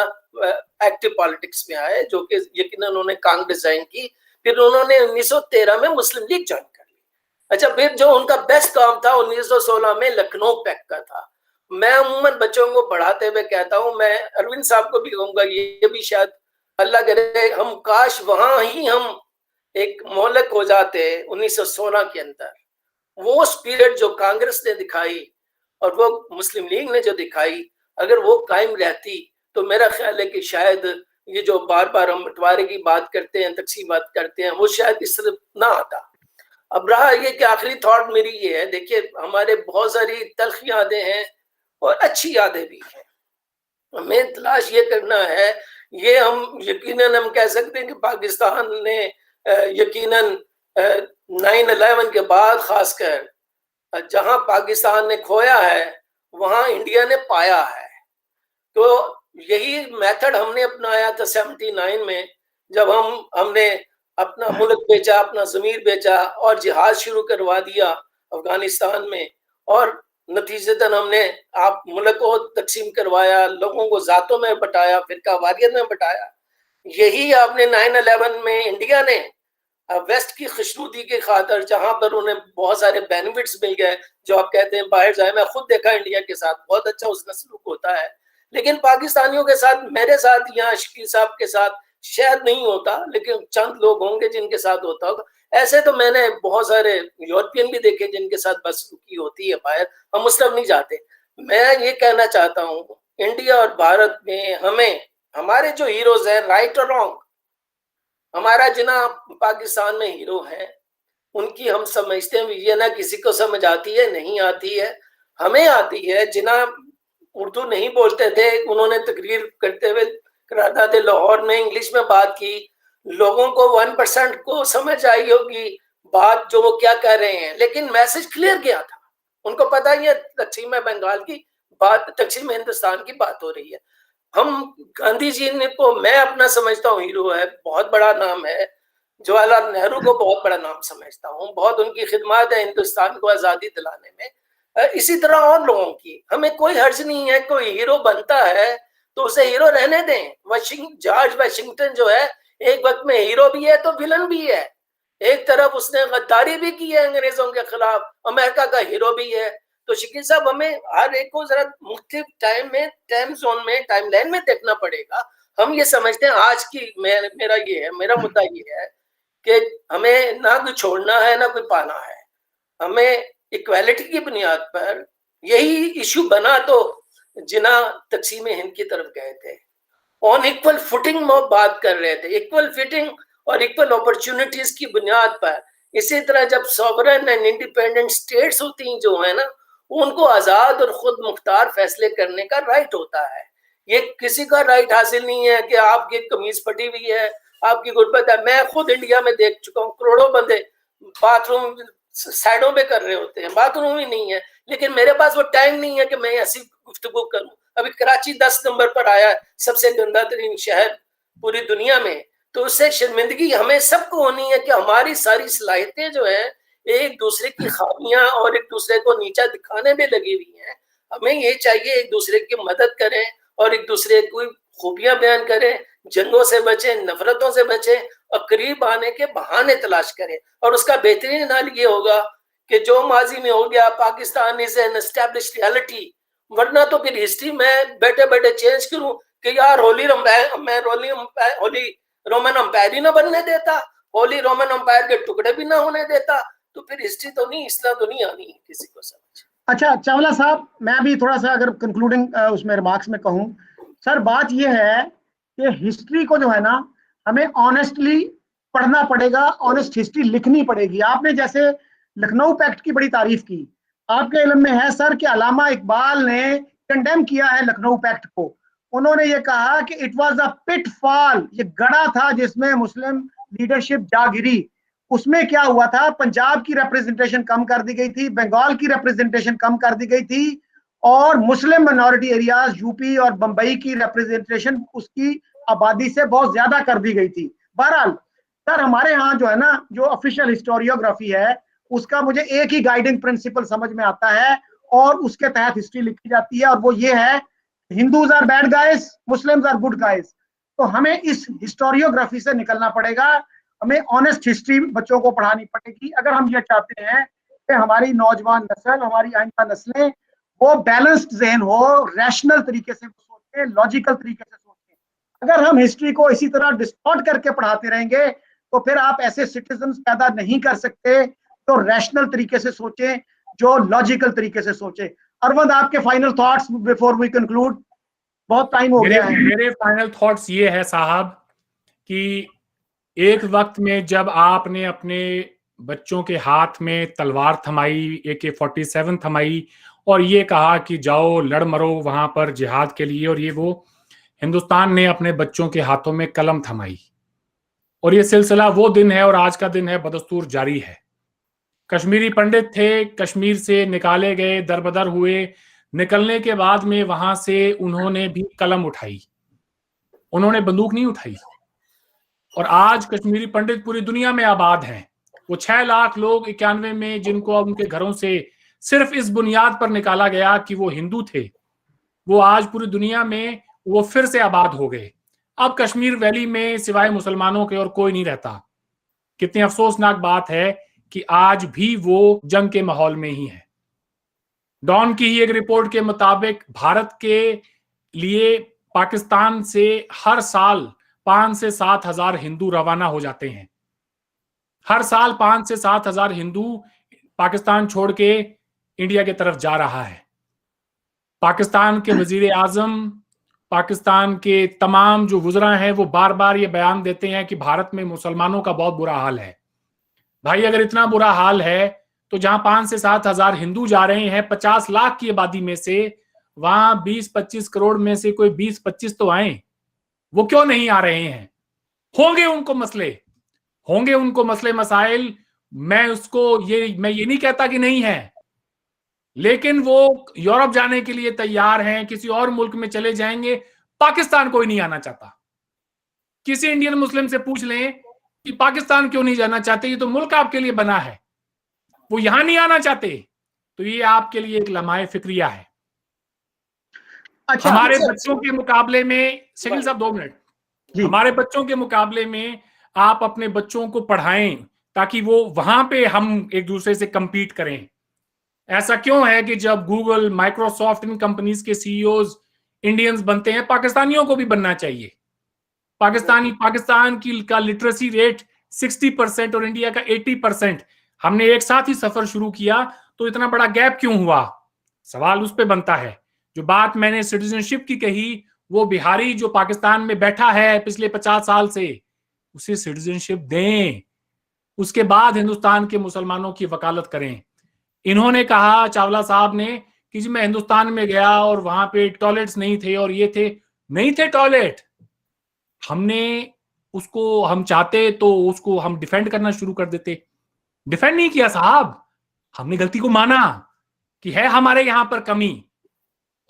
एक्टिव पॉलिटिक्स में आए, जो कि यकीनन उन्होंने कांग्रेस ज्वाइन की। फिर उन्होंने 1913 में मुस्लिम लीग ज्वाइन कर ली। अच्छा, फिर जो उनका बेस्ट काम था 1916 में लखनऊ पैक्ट का था। मैं उम्मन बच्चों को पढ़ाते हुए कहता हूँ, मैं अरविंद साहब को भी कहूंगा, ये भी शायद अल्लाह करे हम काश वहां ही हम एक मोहलक हो जाते 1916 के अंदर। वो स्पिरिट जो कांग्रेस ने दिखाई और वो मुस्लिम लीग ने जो दिखाई, अगर वो कायम रहती तो मेरा ख्याल है कि शायद ये जो बार बार हम बंटवारे की बात करते हैं, तकसीम बात करते हैं, वो शायद इस तरह ना आता। अब रहा ये कि आखिरी थॉट मेरी ये है, देखिए हमारे बहुत सारी तल्ख यादें हैं और अच्छी यादें भी हैं। हमें तलाश ये करना है, ये हम यकीनन हम कह सकते हैं कि पाकिस्तान ने यकीनन 9/11 के बाद खासकर जहां पाकिस्तान ने खोया है वहां इंडिया ने पाया है। तो यही मेथड हमने अपनाया था 79 में, जब हमने अपना मुल्क बेचा, अपना ज़मीर बेचा और जिहाद शुरू करवा दिया अफगानिस्तान में, और नतीजतन हमने आप मुल्क को तकसीम करवाया, लोगों को जातों में बटाया, फिरका वारियत में बटाया। यही आपने 9/11 में इंडिया ने वेस्ट की खुशनुदी की खातर, जहां पर उन्हें बहुत सारे बेनिफिट्स मिल गए, जो आप कहते हैं बाहर जाए, मैं खुद देखा इंडिया के साथ बहुत अच्छा उसका सलूक होता है, लेकिन पाकिस्तानियों के साथ, मेरे साथ, यहाँ शकील साहब के साथ शायद नहीं होता, लेकिन चंद लोग होंगे जिनके साथ होता होगा। ऐसे तो मैंने बहुत सारे यूरोपियन भी देखे जिनके साथ बदसलूकी होती है बाहर, हम उस तरफ नहीं जाते। मैं ये कहना चाहता हूँ, इंडिया और भारत में हमें हमारे जो हीरोज हैं, राइट और रॉन्ग, हमारा जिना पाकिस्तान में हीरो है उनकी हम समझते हैं, ये ना किसी को समझ आती है, नहीं आती है, हमें आती है। जिना उर्दू नहीं बोलते थे, उन्होंने तकरीर करते हुए करारदाद लाहौर में इंग्लिश में बात की, लोगों को 1% को समझ आई होगी बात जो वो क्या कह रहे हैं, लेकिन मैसेज क्लियर गया था। उनको पता ही है पश्चिम बंगाल की बात, पश्चिम हिंदुस्तान की बात हो रही है। हम गांधी जी ने को मैं अपना समझता हूँ हीरो है, बहुत बड़ा नाम है। जवाहरलाल नेहरू को बहुत बड़ा नाम समझता हूँ, बहुत उनकी खिदमत है हिंदुस्तान को आजादी दिलाने में। इसी तरह और लोगों की, हमें कोई हर्ज नहीं है, कोई हीरो बनता है तो उसे हीरो रहने दें। जॉर्ज वाशिंगटन जो है एक वक्त में हीरो भी है तो विलन भी है। एक तरफ उसने गद्दारी भी की है अंग्रेजों के खिलाफ, अमेरिका का हीरो भी है। तो शकील साहब, हमें हर एक को जरा मुख्तलिफ टाइम में, टाइम जोन में, टाइम लाइन में देखना पड़ेगा। हम ये समझते हैं आज की मेरा मुद्दा ये है कि हमें ना कोई छोड़ना है ना कोई पाना है, हमें इक्वालिटी की बुनियाद पर यही इश्यू बना तो जिना तकसीम हिंद की तरफ गए थे। ऑन इक्वल फुटिंग में बात कर रहे थे, इक्वल फिटिंग और इक्वल अपॉर्चुनिटीज की बुनियाद पर। इसी तरह जब सॉवरन एंड इंडिपेंडेंट स्टेट्स होती जो है ना, उनको आजाद और खुद मुख्तार फैसले करने का राइट होता है। ये किसी का राइट हासिल नहीं है कि आपकी कमीज फटी हुई है, आपकी गुर्बत है। मैं खुद इंडिया में देख चुका हूँ, करोड़ों बंदे बाथरूम साइडों में कर रहे होते हैं, बाथरूम ही नहीं है, लेकिन मेरे पास वो टाइम नहीं है कि मैं ऐसी गुफ्तगू करूं। अभी कराची 10 नंबर पर आया, सबसे गंदा तरीन शहर पूरी दुनिया में। तो उससे शर्मिंदगी हमें सबको होनी है कि हमारी सारी सलाहियतें जो है एक दूसरे की खामियां और एक दूसरे को नीचा दिखाने में लगी हुई हैं। हमें ये चाहिए एक दूसरे की मदद करें और एक दूसरे की खूबियां बयान करें, जंगों से बचें, नफरतों से बचें और करीब आने के बहाने तलाश करें। और उसका बेहतरीन हल ये होगा कि जो माजी में हो गया, Pakistan is an established reality, वरना तो फिर हिस्ट्री में बैठे बैठे चेंज करूं कि यार होली रोमन अंपायर ही ना बनने देता, होली रोमन अंपायर के टुकड़े भी ना होने देता, तो फिर हिस्ट्री तो नहीं, इस्लाम तो नहीं आनी किसी को समझ। अच्छा चावला साहब, मैं भी थोड़ा सा अगर कंक्लूडिंग उसमें रिमार्क्स में कहूं, सर बात यह है कि हिस्ट्री को जो है ना हमें ऑनेस्टली पढ़ना पड़ेगा, ऑनेस्ट हिस्ट्री लिखनी पड़ेगी। आपने जैसे लखनऊ पैक्ट की बड़ी तारीफ की, आपके इल्म में है सर कि अल्लामा इकबाल ने कंडेम किया है लखनऊ पैक्ट को। उन्होंने ये कहा कि इट वाज अ पिटफॉल, ये गड़ा था जिसमें मुस्लिम लीडरशिप जा गिरी। उसमें क्या हुआ था, पंजाब की रिप्रेजेंटेशन कम कर दी गई थी, बंगाल की रिप्रेजेंटेशन कम कर दी गई थी, और मुस्लिम माइनॉरिटी एरियाज यूपी और बंबई की रिप्रेजेंटेशन उसकी आबादी से बहुत ज्यादा कर दी गई थी। बहरहाल सर, हमारे यहाँ जो है ना, जो ऑफिशियल हिस्टोरियोग्राफी है, उसका मुझे एक ही गाइडिंग प्रिंसिपल समझ में आता है और उसके तहत हिस्ट्री लिखी जाती है, और वो ये है, Hindus are bad guys, Muslims are good guys. तो हमें इस हिस्टोरियोग्राफी से निकलना पड़ेगा, हमें ऑनेस्ट हिस्ट्री बच्चों को पढ़ानी पड़ेगी अगर हम ये चाहते हैं कि हमारी नौजवान नस्ल, हमारी आइंदा नस्लें वो बैलेंस्ड ज़हन हो, रैशनल तरीके से सोचें, लॉजिकल तरीके से सोचें। अगर हम हिस्ट्री को इसी तरह डिस्टॉर्ट करके पढ़ाते रहेंगे तो फिर आप ऐसे सिटीजन्स पैदा नहीं कर सकते तो रैशनल तरीके से सोचें, जो लॉजिकल तरीके से सोचें। अरविंद, आपके final thoughts before we conclude, बहुत टाइम हो गया है। मेरे फाइनल थॉट्स ये है साहब कि एक वक्त में जब आपने अपने बच्चों के हाथ में तलवार थमाई, AK-47 थमाई और ये कहा कि जाओ लड़ मरो वहां पर जिहाद के लिए, और ये वो हिंदुस्तान ने अपने बच्चों के हाथों में कलम थमाई, और ये सिलसिला वो दिन है और आज का दिन है, बदस्तूर जारी है। कश्मीरी पंडित थे, कश्मीर से निकाले गए, दरबदर हुए, निकलने के बाद में वहां से उन्होंने भी कलम उठाई, उन्होंने बंदूक नहीं उठाई। और आज कश्मीरी पंडित पूरी दुनिया में आबाद हैं। वो 6 लाख लोग 91 में जिनको उनके घरों से सिर्फ इस बुनियाद पर निकाला गया कि वो हिंदू थे, वो आज पूरी दुनिया में वो फिर से आबाद हो गए। अब कश्मीर वैली में सिवाय मुसलमानों के और कोई नहीं रहता। कितनी अफसोसनाक बात है कि आज भी वो जंग के माहौल में ही है। डॉन की ही एक रिपोर्ट के मुताबिक भारत के लिए पाकिस्तान से हर साल 5 से 7 हजार हिंदू रवाना हो जाते हैं। हर साल 5 से 7 हजार हिंदू पाकिस्तान छोड़ के इंडिया की तरफ जा रहा है। पाकिस्तान के वजीर आजम, पाकिस्तान के तमाम जो वुज़रा हैं वो बार बार ये बयान देते हैं कि भारत में मुसलमानों का बहुत बुरा हाल है। भाई अगर इतना बुरा हाल है तो जहां 5 से 7 हजार हिंदू जा रहे हैं 50 लाख की आबादी में से, वहां 20-25 करोड़ में से कोई 20-25 तो आए, वो क्यों नहीं आ रहे हैं? होंगे उनको मसले मसाइल, मैं ये नहीं कहता कि नहीं है, लेकिन वो यूरोप जाने के लिए तैयार हैं, किसी और मुल्क में चले जाएंगे। पाकिस्तान कोई नहीं आना चाहता। किसी इंडियन मुस्लिम से पूछ लें कि पाकिस्तान क्यों नहीं जाना चाहते, ये तो मुल्क आपके लिए बना है, वो यहां नहीं आना चाहते। तो ये आपके लिए एक लम्हाए फिक्रिया है। अच्छा, हमारे बच्चों के मुकाबले में, शकील साहब 2 मिनट, हमारे बच्चों के मुकाबले में आप अपने बच्चों को पढ़ाएं ताकि वो वहां पे हम एक दूसरे से कंपीट करें। ऐसा क्यों है कि जब गूगल, माइक्रोसॉफ्ट, इन कंपनीज के सीईओज इंडियंस बनते हैं, पाकिस्तानियों को भी बनना चाहिए। पाकिस्तान का लिटरेसी रेट 60% और इंडिया का 80%। हमने एक साथ ही सफर शुरू किया तो इतना बड़ा गैप क्यों हुआ? सवाल उस पे बनता है। जो बात मैंने सिटीजनशिप की कही, वो बिहारी जो पाकिस्तान में बैठा है पिछले 50 साल से, उसे सिटीजनशिप दें, उसके बाद हिंदुस्तान के मुसलमानों की वकालत करें। इन्होंने कहा, चावला साहब ने, कि जी मैं हिंदुस्तान में गया और वहां पे टॉयलेट्स नहीं थे और ये थे, नहीं थे टॉयलेट। हम चाहते तो उसको हम डिफेंड करना शुरू कर देते। डिफेंड नहीं किया साहब, हमने गलती को माना कि है हमारे यहां पर कमी,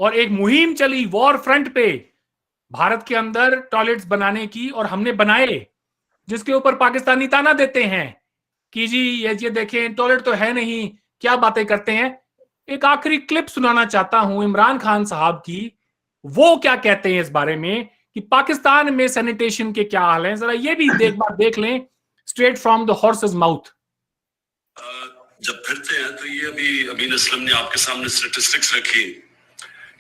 और एक मुहिम चली वॉर फ्रंट पे भारत के अंदर टॉयलेट्स बनाने की, और हमने बनाए, जिसके ऊपर पाकिस्तानी ताना देते हैं कि जी ये देखें टॉयलेट तो है नहीं, क्या बातें करते हैं। एक आखिरी क्लिप सुनाना चाहता हूं इमरान खान साहब की, वो क्या कहते हैं इस बारे में कि पाकिस्तान में सैनिटेशन के क्या हाल हैं। जरा ये भी देख लें, straight from the horses mouth. जब फिरते हैं तो ये अभी अमीन असलम ने आपके सामने स्टैटिस्टिक्स रखी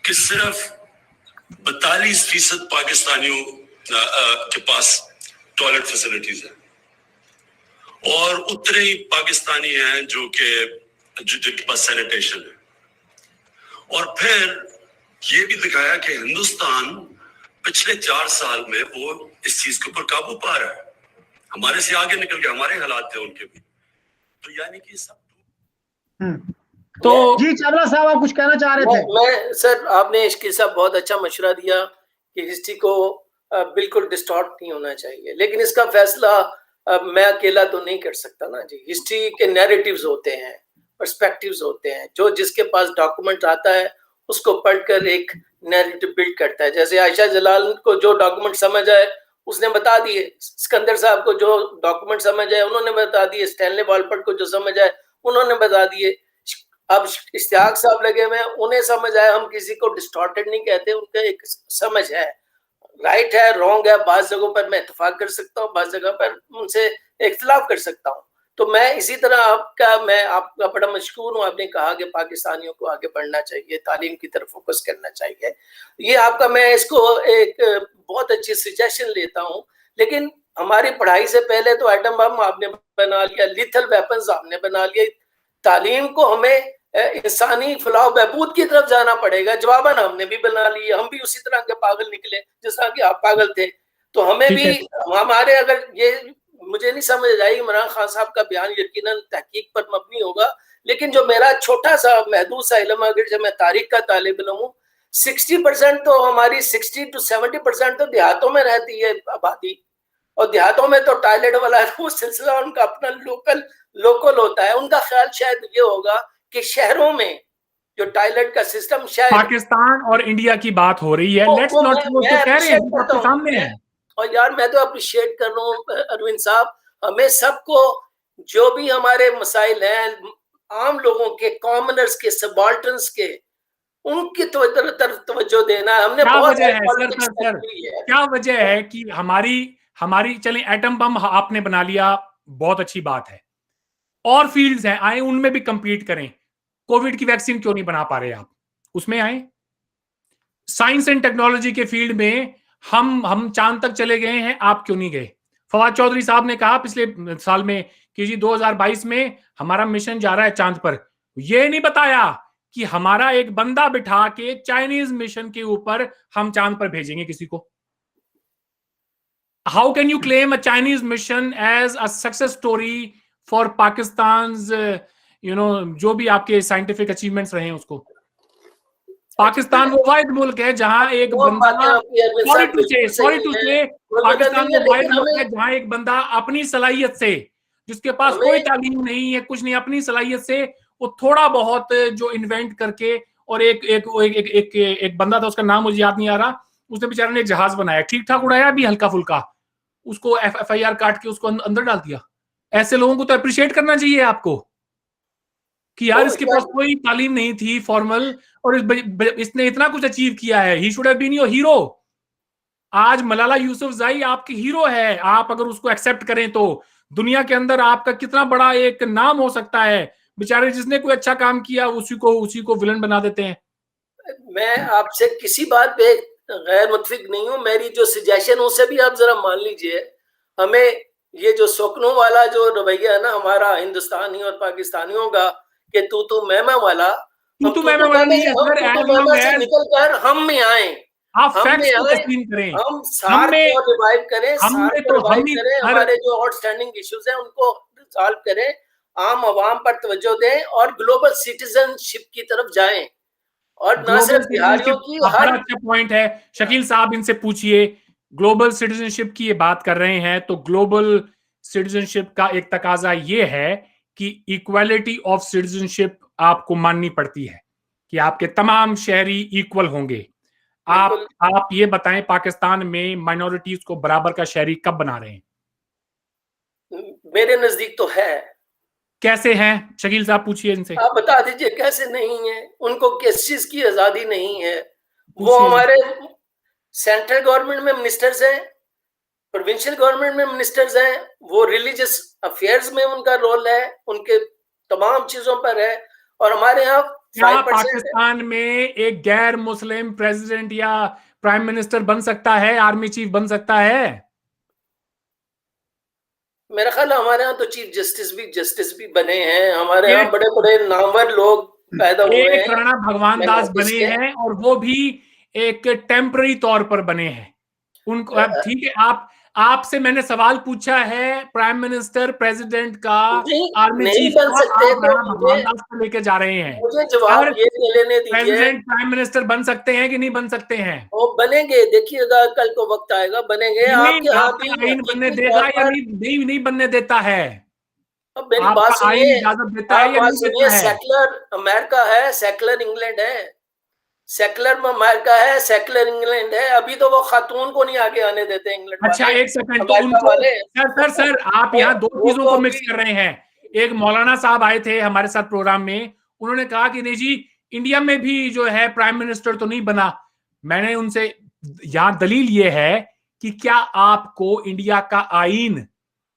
कि सिर्फ 42% पाकिस्तानियों के पास टॉयलेट फैसिलिटीज है, और उतने ही पाकिस्तानी हैं जो जिनके पास सैनिटेशन है। और फिर ये भी दिखाया कि हिंदुस्तान पिछले 4 साल में वो इस चीज के ऊपर काबू पा रहा है, हमारे से आगे निकल के, हमारे हालात थे उनके भी। तो यानी कि सब तो जी चावला साहब आप कुछ कहना चाह रहे थे? मैं सर, आपने इसके साथ बहुत अच्छा मशवरा दिया कि हिस्ट्री को बिल्कुल डिस्टॉर्ट नहीं होना चाहिए, लेकिन इसका फैसला मैं अकेला तो नहीं कर सकता ना जी। हिस्ट्री के नैरेटिव्स होते हैं, पर्सपेक्टिव्स होते हैं, जो जिसके पास डॉक्यूमेंट आता है उसको पढ़कर एक नैरेटिव बिल्ड करता है। जैसे आयशा जलाल को जो डॉक्यूमेंट समझ आए उसने बता दिए, सिकंदर साहब को जो डॉक्यूमेंट समझ आए उन्होंने बता दिए, स्टैनली वालपट को जो समझ आए उन्होंने बता दिए। अब इश्तियाक साहब लगे हुए हैं, उन्हें समझ आए। हम किसी को डिस्टॉर्टेड नहीं कहते, उनका एक समझ है, राइट है, रॉन्ग है। बाज़ जगहों पर मैं इत्तेफाक कर सकता हूँ, बाज़ जगह पर उनसे इख्तिलाफ कर सकता हूँ। तो मैं इसी तरह मैं आपका बड़ा मशकूर हूँ। आपने कहा कि पाकिस्तानियों को आगे बढ़ना चाहिए, तालीम की तरफ फोकस करना चाहिए। ये आपका, मैं इसको एक बहुत अच्छी सजेशन लेता हूँ। लेकिन हमारी पढ़ाई से पहले तो एटम बम आपने बना लिया, लिथल वेपन्स आपने बना लिया। तालीम को हमें इंसानी फलाह बहबूद की तरफ जाना पड़ेगा। जवाबन हमने भी बना लिए, हम भी उसी तरह के पागल निकले जिस तरह के आप पागल थे। तो हमें भी हमारे, अगर ये मुझे नहीं समझ आई, इमरान खान साहब का बयान यकीनन तहकीक पर मबनी होगा, लेकिन जो मेरा छोटा सा महदूद सा इल्म, अगर जब मैं तारीख का तालिब इल्म हूँ, 60% तो हमारी 60 to 70% तो देहातों में रहती है आबादी, और देहातों में तो टॉयलेट वाला वो सिलसिला उनका अपना लोकल होता है। उनका ख्याल शायद ये होगा कि शहरों में जो टॉयलेट का सिस्टम, शायद पाकिस्तान और इंडिया की बात हो रही है, लेट्स नॉट, वो तो कह रहे हैं, आपके सामने है। और यार मैं तो अप्रिशिएट कर रहा हूँ अरविंद साहब, हमें सबको जो भी हमारे मसाइल हैं, आम लोगों के, कॉमनर्स के, सबाल्टर्न्स के, उनकी तरफ तवज्जो देना है। हमने क्या वजह है सर, क्या वजह है कि हमारी चलें, एटम बम आपने बना लिया, बहुत अच्छी बात है, और फील्ड्स हैं, आए उनमें भी कंपीट करें। कोविड की वैक्सीन क्यों नहीं बना पा रहे आप, उसमें आए। साइंस एंड टेक्नोलॉजी के फील्ड में हम चांद तक चले गए हैं, आप क्यों नहीं गए? फवाद चौधरी साहब ने कहा पिछले साल में कि जी 2022 में हमारा मिशन जा रहा है चांद पर। ये नहीं बताया कि हमारा एक बंदा बिठा के चाइनीज मिशन के ऊपर हम चांद पर भेजेंगे किसी को। How can you claim a Chinese mission as a success story for Pakistan, जो भी आपके साइंटिफिक अचीवमेंट्स रहे हैं उसको। पाकिस्तान वो वाहिद मुल्क है जहां एक बंदा, सॉरी टू से पाकिस्तान वो वाहिद मुल्क है जहां एक बंदा अपनी सलाहियत से, जिसके पास कोई तालीम नहीं है, कुछ नहीं, अपनी सलाहियत से वो थोड़ा बहुत जो इन्वेंट करके, और एक बंदा था, उसका नाम मुझे याद नहीं आ रहा, उसने बेचारे ने जहाज बनाया, ठीक ठाक उड़ाया भी हल्का फुल्का, उसको FIR काट के उसको अंदर डाल दिया। ऐसे लोगों को तो अप्रिशिएट करना चाहिए आपको कि यार इसके पास कोई तालीम नहीं थी फॉर्मल, और इसने इतना कुछ अचीव किया है। He should have been your hero. आज मलाला यूसुफजई आपकी हीरो है। आप अगर उसको एक्सेप्ट करें तो दुनिया के अंदर आपका कितना बड़ा एक नाम हो सकता है। बेचारे जिसने कोई अच्छा काम किया उसी को विलन बना देते हैं। मैं आपसे किसी बात पे गैर मुत्फिक नहीं हूं। मेरी जो सजेशन उसे भी आप जरा मान लीजिए। हमें ये जो सपनों वाला जो रवैया है ना हमारा हिंदुस्तानी और पाकिस्तानियों का, कि तू मैं वाला, तू मैं वाला नहीं है सर। से निकल कर हम में आए, आप फैक्ट्स को तस्लीम करें, हम सार्क को रिवाइव करें, हमारे जो आउटस्टैंडिंग इश्यूज हैं उनको सॉल्व करें, आम आवाम पर तवज्जो दें और ग्लोबल सिटीजनशिप की तरफ जाएं। और ना सिर्फ बिहारियों की, हर अच्छा पॉइंट है। शकील साहब इनसे पूछिए, ग्लोबल सिटीजनशिप की ये बात कर रहे हैं, तो ग्लोबल सिटीजनशिप का एक तकाजा ये है कि इक्वालिटी ऑफ सिटीजनशिप आपको माननी पड़ती है कि आपके तमाम शहरी इक्वल होंगे। आप ये बताएं, पाकिस्तान में माइनॉरिटीज को बराबर का शहरी कब बना रहे हैं? मेरे नजदीक तो है। कैसे हैं? शकील साहब पूछिए इनसे, आप बता दीजिए कैसे नहीं है। उनको किस चीज की आजादी नहीं है? वो हमारे सेंट्रल गवर्नमेंट में मिनिस्टर्स हैं, प्रोविंशियल गवर्नमेंट में मिनिस्टर्स हैं, वो रिलीजियस अफेयर्स में उनका रोल है, उनके तमाम चीजों पर है। और हमारे यहाँ पाकिस्तान में एक गैर मुस्लिम प्रेसिडेंट या प्राइम मिनिस्टर बन सकता है, आर्मी चीफ बन सकता है? मेरा ख्याल हमारे यहाँ तो चीफ जस्टिस भी बने हैं। हमारे यहाँ बड़े बड़े नामवर लोग पैदा हुए हैं। राणा भगवान दास बने हैं, और वो भी एक टेम्पररी तौर पर बने हैं। उनको ठीक है, आपसे मैंने सवाल पूछा है प्राइम मिनिस्टर प्रेसिडेंट का, आर्मी चीफ बन सकते भगवान दास को लेके जा रहे हैं। मुझे जवाब ये लेने दीजिए, प्रेसिडेंट प्राइम मिनिस्टर बन सकते हैं कि नहीं बन सकते हैं? वो बनेंगे, देखिएगा कल को वक्त आएगा, बनेंगे। आपके आईन बनने देगा या नहीं बनने देता है? अब मेरी बात सुनिए, इजाजत देता है या नहीं देता है? सेकुलर अमेरिका है, सेकुलर इंग्लैंड है, सेकुलर अमेरिका है, सेकुलर इंग्लैंड है। अभी तो वो खातून को नहीं आगे आने देते इंग्लैंड। अच्छा एक सेकंड, तो उनको सर आप यहाँ दो चीजों को मिक्स कर रहे हैं। एक मौलाना साहब आए थे हमारे साथ प्रोग्राम में, उन्होंने कहा कि नहीं जी इंडिया में भी जो है प्राइम मिनिस्टर तो नहीं बना। मैंने उनसे, यहाँ दलील ये है कि क्या आपको इंडिया का आईन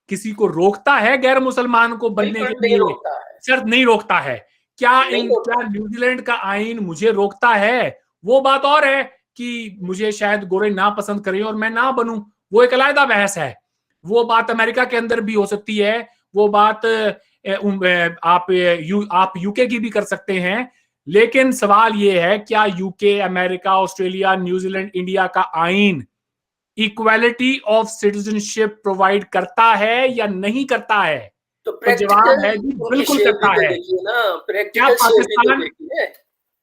किसी को रोकता है गैर मुसलमान को बनने के लिए? सर नहीं रोकता है। क्या न्यूजीलैंड का आईन मुझे रोकता है? वो बात और है कि मुझे शायद गोरे ना पसंद करें और मैं ना बनूं, वो एक अलग बहस है। वो बात अमेरिका के अंदर भी हो सकती है, वो बात आप यूके की भी कर सकते हैं। लेकिन सवाल ये है, क्या UK, America, Australia, New Zealand, India का आईन इक्वालिटी ऑफ सिटीजनशिप प्रोवाइड करता है या नहीं करता है? तो जवाब है जी बिल्कुल करता है। क्या पाकिस्तान,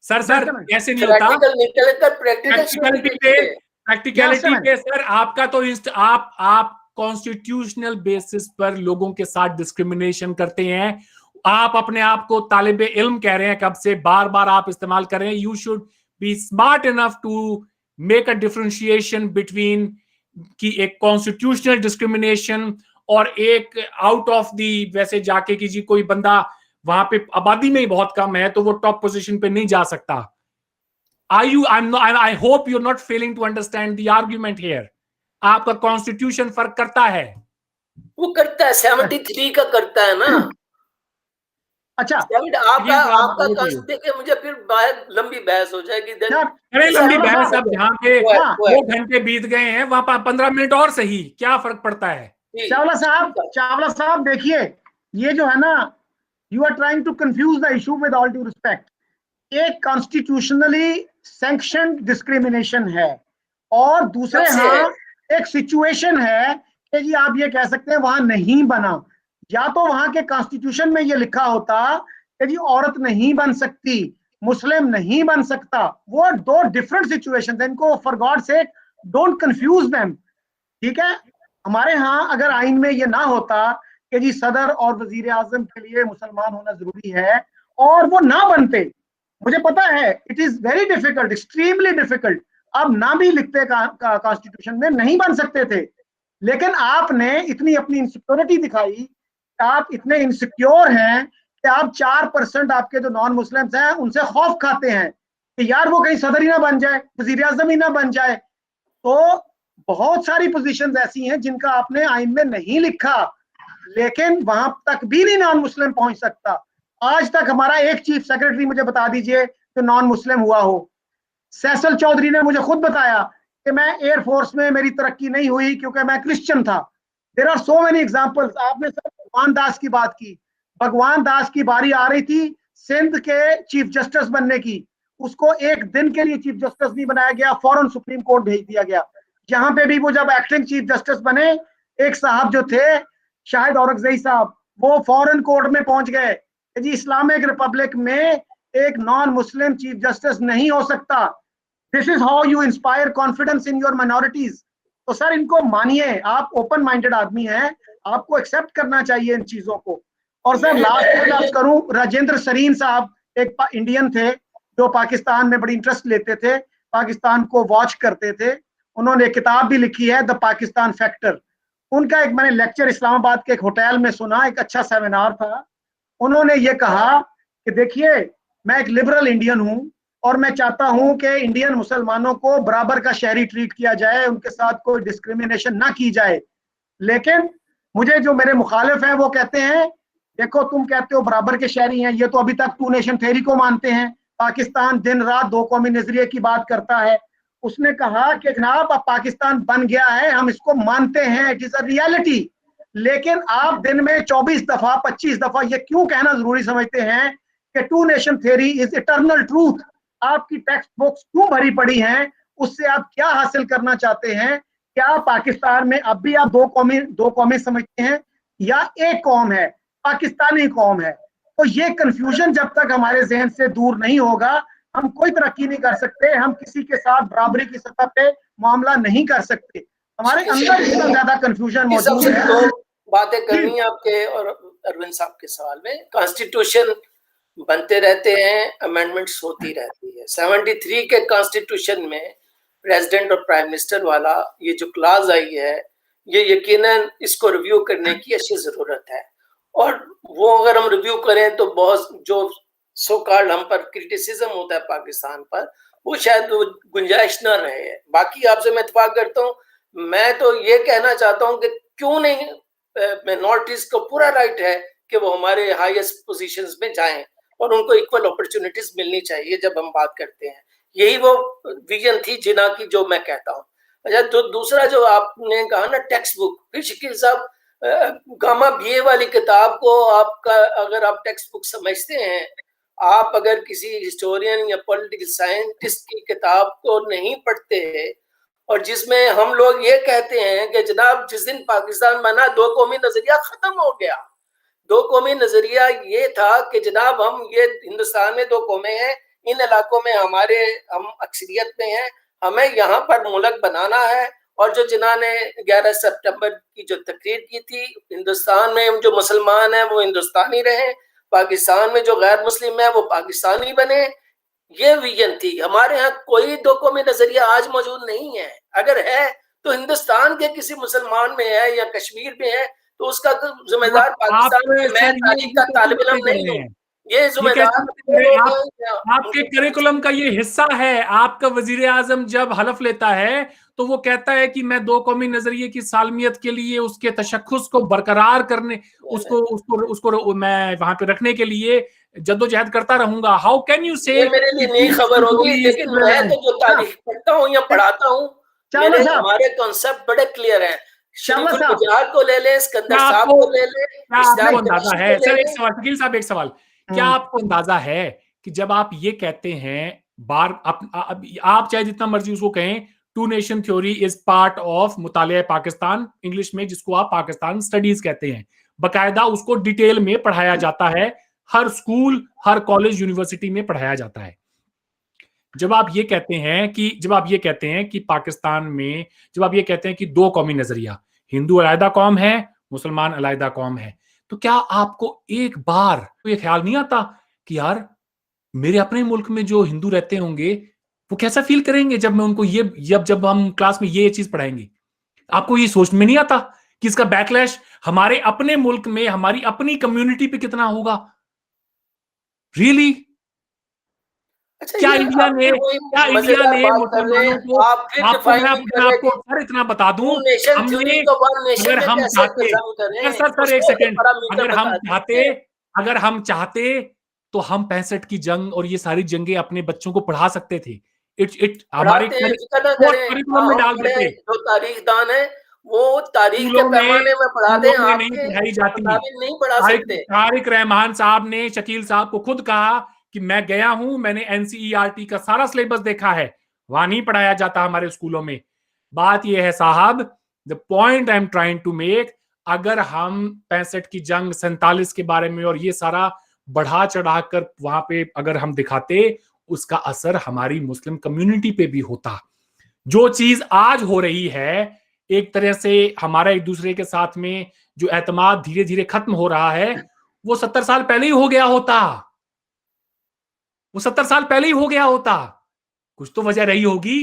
सर कैसे नहीं होता? प्रैक्टिकलिटी पे सर आपका तो आप कॉन्स्टिट्यूशनल बेसिस पर लोगों के साथ डिस्क्रिमिनेशन करते हैं। आप अपने आप को तालिबे इल्म कह रहे हैं, कब से बार बार आप इस्तेमाल कर रहे हैं। You should be smart enough to make a differentiation between की एक कॉन्स्टिट्यूशनल डिस्क्रिमिनेशन और एक आउट ऑफ दी, वैसे जाके कि जी कोई बंदा वहां पे आबादी में ही बहुत कम है तो वो टॉप पोजीशन पे नहीं जा सकता। I hope you are not failing to understand the argument here. आपका कॉन्स्टिट्यूशन फर्क करता है? वो करता है, 73 का करता है ना। अच्छा आपका कास्ट देखिए, मुझे फिर बाहर लंबी बहस हो जाएगी। अरे लंबी बहस, अब जहाँ पे 2 घंटे बीत गए हैं वहां पर 15 मिनट और सही, क्या फर्क पड़ता है? चावला साहब देखिए, ये जो है ना, you are trying to confuse the issue with all due respect. एक कॉन्स्टिट्यूशनली सैंक्शनड डिस्क्रिमिनेशन है, और दूसरे हाँ एक सिचुएशन है कि जी आप ये कह सकते हैं वहां नहीं बना। या तो वहां के कॉन्स्टिट्यूशन में ये लिखा होता कि जी औरत नहीं बन सकती, मुस्लिम नहीं बन सकता, वो 2 डिफरेंट सिचुएशन है। इनको फॉर गॉड से डोंट कंफ्यूज देम, ठीक है। हमारे यहाँ अगर आइन में ये ना होता कि जी सदर और वजीर आजम के लिए मुसलमान होना जरूरी है, और वो ना बनते, मुझे पता है it is very difficult, extremely difficult, अब ना भी लिखते कॉन्स्टिट्यूशन में नहीं बन सकते थे, लेकिन आपने इतनी अपनी इनसिक्योरिटी दिखाई, आप इतने इनसिक्योर हैं कि आप 4% आपके जो नॉन मुस्लिम्स हैं उनसे खौफ खाते हैं कि यार वो कहीं सदर ही ना बन जाए, वजीर आजम ही ना बन जाए। तो बहुत सारी पोजीशंस ऐसी हैं जिनका आपने आइन में नहीं लिखा, लेकिन वहां तक भी नहीं नॉन मुस्लिम पहुंच सकता। आज तक हमारा एक चीफ सेक्रेटरी मुझे बता दीजिए जो नॉन मुस्लिम हुआ हो। सैसल चौधरी ने मुझे खुद बताया कि मैं एयरफोर्स में मेरी तरक्की नहीं हुई क्योंकि मैं क्रिश्चियन था। There are so many examples. आपने सर भगवान दास की बात की, भगवान दास की बारी आ रही थी सिंध के चीफ जस्टिस बनने की, उसको एक दिन के लिए चीफ जस्टिस नहीं बनाया गया, फौरन सुप्रीम कोर्ट भेज दिया गया। यहाँ पे भी वो जब एक्टिंग चीफ जस्टिस बने, एक साहब जो थे शाहिद औरंगजेई साहब, वो फौरन कोर्ट में पहुंच गए जी इस्लामिक रिपब्लिक में एक नॉन मुस्लिम चीफ जस्टिस नहीं हो सकता। This is how you inspire confidence in your minorities. तो सर इनको मानिए, आप ओपन माइंडेड आदमी हैं, आपको एक्सेप्ट करना चाहिए इन चीजों को। और सर लास्ट करूं, राजेंद्र सरीन साहब एक इंडियन थे जो पाकिस्तान में बड़ी इंटरेस्ट लेते थे, पाकिस्तान को वॉच करते थे, उन्होंने एक किताब भी लिखी है द पाकिस्तान फैक्टर। उनका एक मैंने लेक्चर इस्लामाबाद के एक होटल में सुना, एक अच्छा सेमिनार था। उन्होंने ये कहा कि देखिए मैं एक लिबरल इंडियन हूं और मैं चाहता हूं कि इंडियन मुसलमानों को बराबर का शहरी ट्रीट किया जाए, उनके साथ कोई डिस्क्रिमिनेशन ना की जाए, लेकिन मुझे जो मेरे मुखालिफ हैं वो कहते हैं देखो तुम कहते हो बराबर के शहरी हैं, ये तो अभी तक 2 नेशन थ्योरी को मानते हैं, पाकिस्तान दिन रात 2 कौमी नजरिए की बात करता है। उसने कहा कि जनाब अब पाकिस्तान बन गया है, हम इसको मानते हैं, इट इज अ रियलिटी, लेकिन आप दिन में 24 दफा 25 दफा ये क्यों कहना जरूरी समझते हैं कि 2 nation theory is eternal truth? आपकी टेक्स्ट बुक्स क्यों भरी पड़ी हैं? उससे आप क्या हासिल करना चाहते हैं? क्या पाकिस्तान में अब भी आप 2 कौमें समझते हैं या एक कौम है, पाकिस्तानी कौम है? तो ये कंफ्यूजन जब तक हमारे जहन से दूर नहीं होगा हम कोई तरक्की नहीं कर सकते, हम किसी के साथ बराबरी की सतह पे मामला नहीं कर सकते। हमारे अंदर इतना ज्यादा कंफ्यूजन मौजूद है। तो बातें करनी है आपके और अरविंद साहब के सवाल में। कॉन्स्टिट्यूशन बनते रहते हैं, अमेंडमेंट्स होती रहती है। 73 के कॉन्स्टिट्यूशन में प्रेसिडेंट और प्राइम मिनिस्टर वाला ये जो क्लाज आई है, ये यकीनन इसको रिव्यू करने की अच्छी जरूरत है। और वो अगर हम रिव्यू करें तो बहुत जो सो कॉल्ड हम पर क्रिटिसिज्म होता है पाकिस्तान पर, वो शायद वो गुंजाइश न रहे। बाकी आपसे मैं इत्तेफाक करता हूँ। मैं तो ये कहना चाहता हूँ कि क्यों नहीं मिनॉरिटीज को पूरा राइट है कि वो हमारे हाईएस्ट पोजीशंस में जाएं और उनको इक्वल अपॉर्चुनिटीज मिलनी चाहिए जब हम बात करते हैं। यही वो विजन थी जिना की जो मैं कहता हूँ। अच्छा, तो दूसरा जो आपने कहा ना टेक्स्ट बुक, फिर शकील साहब गामा बीए वाली किताब को आपका अगर आप टेक्स्ट बुक समझते हैं, आप अगर किसी हिस्टोरियन या पॉलिटिकल साइंटिस्ट की किताब को नहीं पढ़ते हैं और जिसमें हम लोग ये कहते हैं कि जनाब जिस दिन पाकिस्तान बना 2 कौमी नजरिया खत्म हो गया। 2 कौमी नजरिया ये था कि जनाब हम ये हिंदुस्तान में 2 कौमें हैं, इन इलाकों में हम अक्सरियत में हैं, हमें यहाँ पर मुल्क बनाना है। और जो जिन्होंने 11 सितंबर की जो तकरीर की थी, हिंदुस्तान में जो मुसलमान हैं वो हिंदुस्तानी रहे, पाकिस्तान में जो गैर मुस्लिम है वो पाकिस्तानी बने, ये विजन थी। हमारे यहाँ कोई 2 कौमी नजरिया आज मौजूद नहीं है। अगर है तो हिंदुस्तान के किसी मुसलमान में है या कश्मीर में है, तो उसका जिम्मेदार पाकिस्तान में मैं तारीख का तालिब इल्म नहीं हूँ। ये जिम्मेदार आपके करिकुलम का ये हिस्सा है। आपका वजीर आजम जब हलफ लेता है तो वो कहता है कि मैं 2 कौमी नजरिए की सालमियत के लिए, उसके तशख्खुस को बरकरार करने, उसको मैं वहां पे रखने के लिए जद्दोजहद करता रहूंगा। हाउ कैन यू से? मेरे लिए नई खबर होगी, लेकिन मैं तो जो तारीख पढ़ता हूँ या पढ़ाता हूँ, हमारे कॉन्सेप्ट बड़े क्लियर हैं। को ले ले, सिकंदर साहब को ले ले। आपको अंदाजा है सर, एक सवाल शकील साहब, एक सवाल, क्या आपको अंदाजा है कि जब आप ये कहते हैं आप चाहे जितना मर्जी उसको कहें, 2 nation theory is part of मुतालिया पाकिस्तान, इंग्लिश में जिसको आप पाकिस्तान स्टडीज कहते हैं, बकायदा उसको डिटेल में पढ़ाया जाता है, हर स्कूल, हर कॉलेज, यूनिवर्सिटी में पढ़ाया जाता है। जब आप ये कहते हैं कि पाकिस्तान में, जब आप ये कहते हैं कि 2 कौमी नजरिया, हिंदू अलग कौम है, मुसलमान अलग कौम है, तो क्या आपको एक बार ये ख्याल नहीं आता कि यार मेरे अपने मुल्क में जो हिंदू रहते होंगे वो कैसा फील करेंगे जब मैं उनको जब हम क्लास में ये चीज पढ़ाएंगे? आपको ये सोच में नहीं आता कि इसका बैकलैश हमारे अपने मुल्क में, हमारी अपनी कम्युनिटी पे कितना होगा? रियली? क्या इंडिया ने मुसलमानों को, आपको सर इतना बता दूं, अगर हम चाहते, सर एक सेकेंड, अगर हम चाहते तो हम 65 की जंग और ये सारी जंगें अपने बच्चों को पढ़ा सकते थे। हमारे करिकुलम में डाल देते। जो तारीखदान है वो तारीख के पैमाने में पढ़ाते हैं, नहीं पढ़ाई जाती, नहीं पढ़ा सकते। तारिक रहमान साहब ने शकील साहब को खुद कहा कि मैं गया हूं, मैंने एनसीईआरटी का सारा सिलेबस देखा है, वहां नहीं पढ़ाया जाता हमारे स्कूलों में। बात यह है साहब, the point I am trying to make, अगर हम 65 की जंग, 47 के बारे में और ये सारा बढ़ा चढ़ाकर वहां पे अगर हम दिखाते, उसका असर हमारी मुस्लिम कम्युनिटी पे भी होता। जो चीज आज हो रही है, एक तरह से हमारा एक दूसरे के साथ में जो एतमाद धीरे धीरे खत्म हो रहा है, वो 70 साल पहले ही हो गया होता। वो 70 साल पहले ही हो गया होता। कुछ तो वजह रही होगी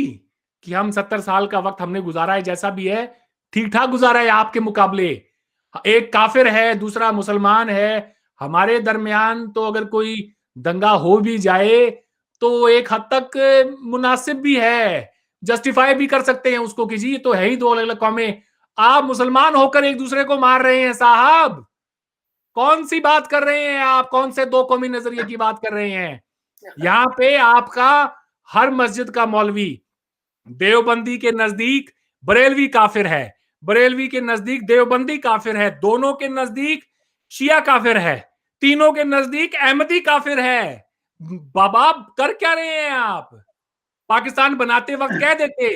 कि हम 70 साल का वक्त हमने गुजारा है, जैसा भी है ठीक ठाक गुजारा है आपके मुकाबले। एक काफिर है, दूसरा मुसलमान है, हमारे दरमियान तो अगर कोई दंगा हो भी जाए तो एक हद तक मुनासिब भी है, जस्टिफाई भी कर सकते हैं उसको कि जी ये तो है ही 2 अलग अलग कौमें। आप मुसलमान होकर एक दूसरे को मार रहे हैं साहब, कौन सी बात कर रहे हैं आप? कौन से 2 कौमी नजरिए की बात कर रहे हैं? यहाँ पे आपका हर मस्जिद का मौलवी देवबंदी के नजदीक बरेलवी काफिर है, बरेलवी के नजदीक देवबंदी काफिर है, दोनों के नजदीक शिया काफिर है, तीनों के नजदीक अहमदी काफिर है। बाबा कर क्या रहे हैं आप? पाकिस्तान बनाते वक्त कह देते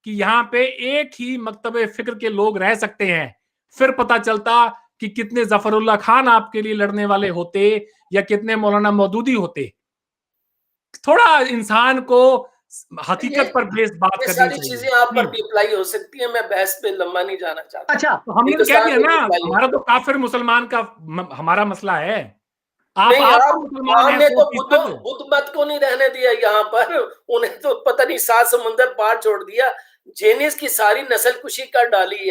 कि यहाँ पे एक ही मकतबे फिक्र के लोग रह सकते हैं, फिर पता चलता कि कितने जफरुल्लाह खान आपके लिए लड़ने वाले होते या कितने मौलाना मौदूदी होते। थोड़ा इंसान को हकीकत पर बेस्ड बात करनी चाहिए। सारी चीजें आप पर भी अप्लाई हो सकती है, मैं बहस पे लंबा नहीं जाना चाहता। अच्छा, तो हमने तो कह दिया ना, हमारा तो काफिर मुसलमान का हमारा मसला है। आपने तो बुद्ध मत को नहीं रहने दिया यहाँ पर, उन्हें तो पता नहीं 7 समुंदर पार छोड़ दिया। जेनिस की सारी नस्लकुशी कर डाली है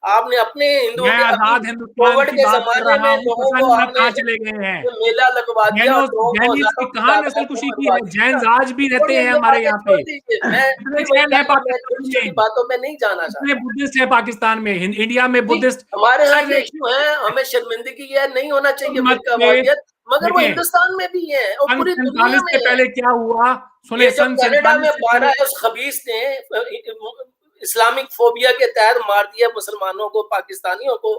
आपने अपने हिंदुओं के आजाद हिंदुस्तान की बात कर रहा हूं, कहां चले गए हैं? मेला लगवा दिया। कहां नस्लकुशी की है? जैन आज भी रहते हैं हमारे यहाँ पे, बातों में नहीं जाना चाहता। बुद्धिस्ट है पाकिस्तान में, इंडिया में बुद्धिस्ट हमारे यहाँ इशू है, हमें शर्मिंदगी है, नहीं होना चाहिए, मगर वो हिंदुस्तान में भी है और पूरी दुनिया में। पहले क्या हुआ सुने, कनाडा में 12 उस खबीस ने इस्लामिक फोबिया के तहत मार दिया मुसलमानों को, पाकिस्तानियों को।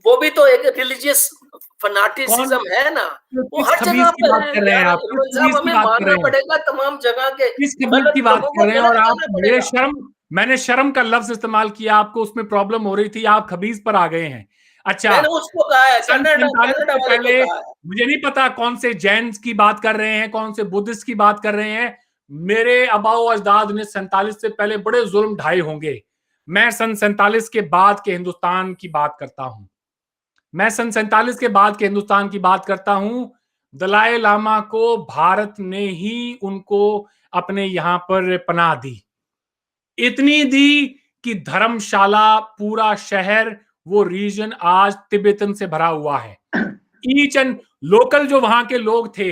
वो भी तो एक रिलीजियस फनाटिसिज्म है ना, वो हर जगह पर है। हमें मानना पड़ेगा तमाम जगह के। किस खबीस की बात कर रहे हैं? और आप मैंने शर्म का लफ्ज इस्तेमाल किया, आपको उसमें प्रॉब्लम हो रही थी, आप खबीस पर आ गए हैं। अच्छा, मैंने उसको कहा है, पहले मुझे नहीं पता कौन से जैन की बात कर रहे हैं, कौन से बुद्धिस्ट की बात कर रहे हैं। मेरे आबाओ अजदाद ने 47 से पहले बड़े जुल्म ढाए होंगे। मैं सन 47 के बाद के हिंदुस्तान की बात करता हूं। मैं सन 47 के बाद के हिंदुस्तान की बात करता हूं। दलाई लामा को भारत ने ही उनको अपने यहां पर पनाह दी, इतनी दी कि धर्मशाला पूरा शहर, वो रीजन आज तिब्बतन से भरा हुआ है। ईच एंड लोकल जो वहां के लोग थे,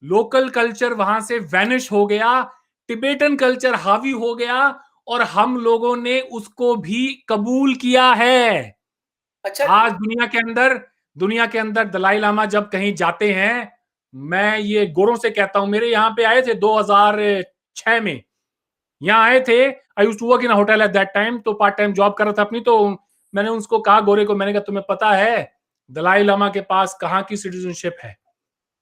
लोकल कल्चर वहां से वैनिश हो गया, टिबेटन कल्चर हावी हो गया और हम लोगों ने उसको भी कबूल किया है। अच्छा, आज दुनिया के अंदर दलाई लामा जब कहीं जाते हैं, मैं ये गोरों से कहता हूं, मेरे यहाँ पे आए थे 2006 में, यहाँ आए थे। I used to work in hotel at that time, तो पार्ट टाइम जॉब कर रहा था अपनी। तो मैंने उसको कहा, गोरे को, मैंने कहा तुम्हें पता है दलाई लामा के पास कहाँ की सिटीजनशिप है?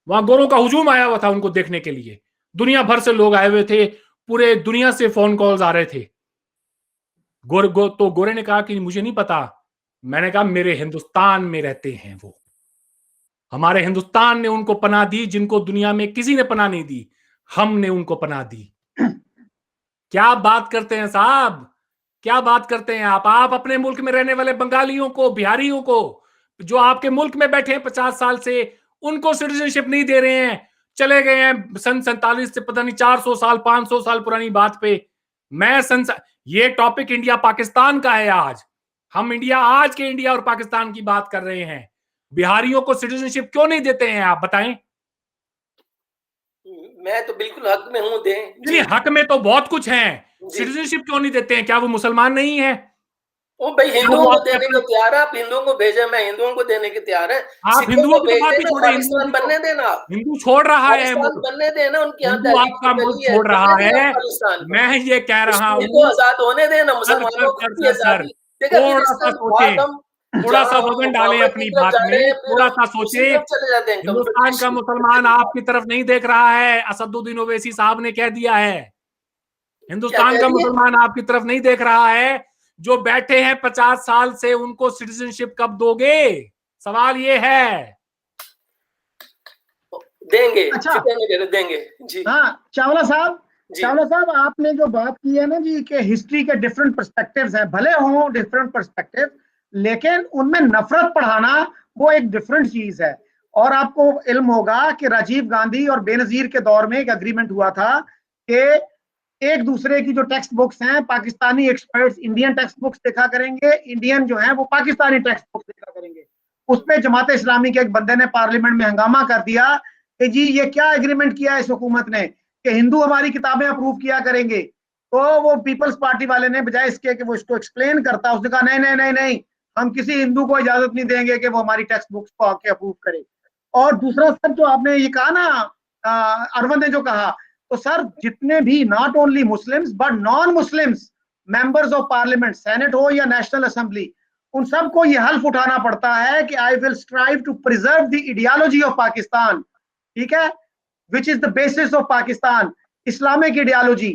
वहां गोरों का हुजूम आया हुआ था उनको देखने के लिए, दुनिया भर से लोग आए हुए थे, पूरे दुनिया से फोन कॉल्स आ रहे थे। तो गोरे ने कहा कि मुझे नहीं पता। मैंने कहा मेरे हिंदुस्तान में रहते हैं वो, हमारे हिंदुस्तान ने उनको पनाह दी जिनको दुनिया में किसी ने पनाह नहीं दी, हमने उनको पनाह दी। क्या बात करते हैं साहब, क्या बात करते हैं आप अपने मुल्क में रहने वाले बंगालियों को, बिहारियों को, जो आपके मुल्क में बैठे हैं 50 साल से, उनको सिटीजनशिप नहीं दे रहे हैं, चले गए हैं सन 47 से पता नहीं 400 साल 500 साल पुरानी बात पे। ये टॉपिक इंडिया पाकिस्तान का है। आज हम आज के इंडिया और पाकिस्तान की बात कर रहे हैं। बिहारियों को सिटीजनशिप क्यों नहीं देते हैं, आप बताएं। मैं तो बिल्कुल हक में हूं, दें। नहीं, हक में तो बहुत कुछ है, सिटीजनशिप क्यों नहीं देते हैं? क्या वो मुसलमान नहीं है? ओ भाई, हिंदुओं को देने को तैयार है, आप हिंदुओं को भेजे, मैं हिंदुओं को देने के तैयार है। आप हिंदुओं की बात ही छोड़े, पाकिस्तान बनने देना, हिंदू छोड़ रहा है, बनने देना, उनके यहाँ हिंदू आपका मुल्क छोड़ रहा है। मैं ये कह रहा हूँ आजाद होने देना, मुसलमानों को थोड़ा सा वजन डालें अपनी बात में, थोड़ा सा सोचे। हिंदुस्तान का मुसलमान आपकी तरफ नहीं देख रहा है, असदुद्दीन ओवैसी साहब ने कह दिया है। हिंदुस्तान का मुसलमान आपकी तरफ नहीं देख रहा है। जो बैठे हैं 50 साल से, उनको सिटीजनशिप कब दोगे? सवाल ये है। देंगे। अच्छा, देंगे जी। हाँ चावला साहब, आपने जो बात की है ना जी कि हिस्ट्री के डिफरेंट पर्सपेक्टिव्स हैं, भले हों डिफरेंट पर्सपेक्टिव, लेकिन उनमें नफरत पढ़ाना वो एक डिफरेंट चीज है। और आपको इल्म होगा कि राजीव गांधी और बेनजीर के दौर में एक एग्रीमेंट हुआ था कि एक दूसरे की जो टेक्स्ट बुक्स हैं, Pakistani experts Indian text books देखा करेंगे, इंडियन जो है वो पाकिस्तानी टेक्स्ट बुक्स देखा करेंगे। उसमें जमात इस्लामी के एक बंदे ने पार्लियामेंट में हंगामा कर दिया कि जी ये क्या एग्रीमेंट किया है इस हुकूमत ने कि हिंदू हमारी किताबें अप्रूव किया करेंगे। तो वो पीपल्स पार्टी वाले ने बजाय इसके कि वो इसको एक्सप्लेन करता, उसने कहा नहीं नहीं नहीं नहीं, हम किसी हिंदू को इजाजत नहीं देंगे कि वो हमारी टेक्स्ट बुक्स को आके अप्रूव करे। और दूसरा सर जो आपने ये कहा ना, अरविंद ने जो कहा, तो सर जितने भी not only Muslims but non Muslims members of parliament, senate हो या नेशनल असेंबली, उन सबको ये हल्फ उठाना पड़ता है कि I will strive to preserve the ideology of Pakistan, ठीक है, which is the basis of Pakistan, Islamic ideology.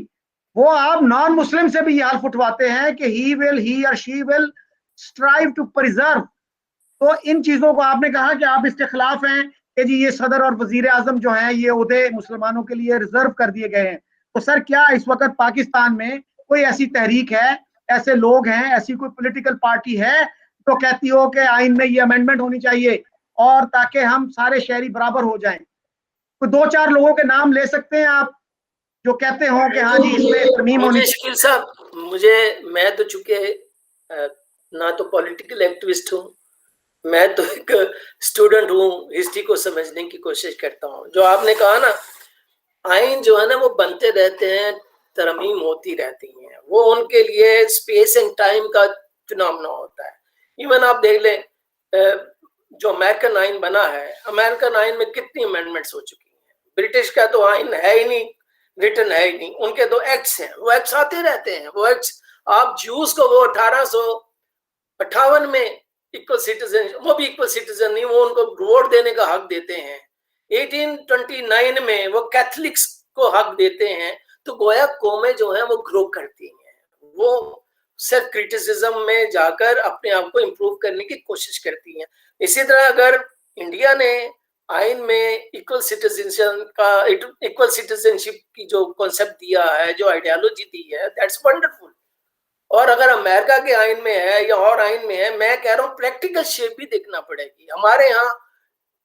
वो आप नॉन मुस्लिम से भी ये हल्फ उठवाते हैं कि ही और she will strive to preserve. तो इन चीजों को आपने कहा कि आप इसके खिलाफ हैं कि जी ये सदर और वजीर आजम जो हैं ये ओहदे मुसलमानों के लिए रिजर्व कर दिए गए हैं। तो सर क्या इस वक्त पाकिस्तान में कोई ऐसी तहरीक है, ऐसे लोग हैं, ऐसी कोई पॉलिटिकल पार्टी है तो कहती हो कि आइन में ये अमेंडमेंट होनी चाहिए और ताकि हम सारे शहरी बराबर हो जाएं? कोई 2-4 लोगों के नाम ले सकते हैं आप जो कहते हो कि हाँ जी इसमें तरमीम होनी चाहिए? साहब मैं तो चूंकि ना तो पॉलिटिकल एक्टिविस्ट हूँ, मैं तो एक स्टूडेंट हूँ, हिस्ट्री को समझने की कोशिश करता हूँ। जो आपने कहा ना, आइन जो है ना वो बनते रहते हैं, तरमीम होती रहती हैं, वो उनके लिए स्पेस एंड टाइम का फिनोमेना होता है। इवन आप देख लें जो अमेरिकन आइन बना है, अमेरिकन आइन में कितनी अमेंडमेंट्स हो चुकी हैं। ब्रिटिश का तो आइन है ही नहीं, रिटन है ही नहीं, उनके तो एक्ट्स हैं, वो एक्ट्स आते रहते हैं। वो एक्ट्स आप ज्यूज को वो 1858 में इक्वल सिटीजन, वो भी इक्वल सिटीजन नहीं, वो उनको वोट देने का हक देते हैं। 1829 में वो कैथलिक्स को हक देते हैं। तो गोया कौमें जो हैं वो ग्रो करती हैं, वो सेल्फ क्रिटिसिज्म में जाकर अपने आप को इम्प्रूव करने की कोशिश करती हैं। इसी तरह अगर इंडिया ने आइन में इक्वल सिटीजनशिप की जो कॉन्सेप्ट दिया है, जो आइडियोलॉजी दी है, दैट्स वंडरफुल। और अगर अमेरिका के आइन में है या और आइन में है, मैं कह रहा हूँ प्रैक्टिकल शेप भी देखना पड़ेगी। हमारे यहाँ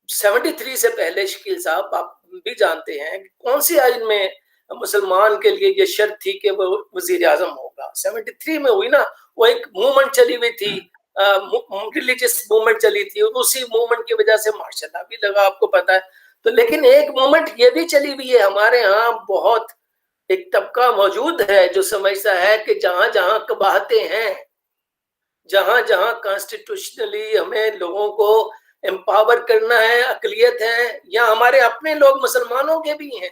73 से पहले, शकील साहब आप भी जानते हैं, कौन सी आइन में मुसलमान के लिए ये शर्त थी कि वो वजीर आजम होगा? 73 में हुई ना, वो एक मूवमेंट चली हुई थी रिलीजियस मूवमेंट चली थी, उसी मूवमेंट की वजह से मार्शल लॉ भी लगा, आपको पता है। तो लेकिन एक मूवमेंट ये भी चली हुई है हमारे यहाँ, बहुत एक तबका मौजूद है जो समझता है कि जहां जहां कबाहते हैं, जहां जहां कॉन्स्टिट्यूशनली हमें लोगों को एम्पावर करना है, अकलियत है, या हमारे अपने लोग मुसलमानों के भी हैं,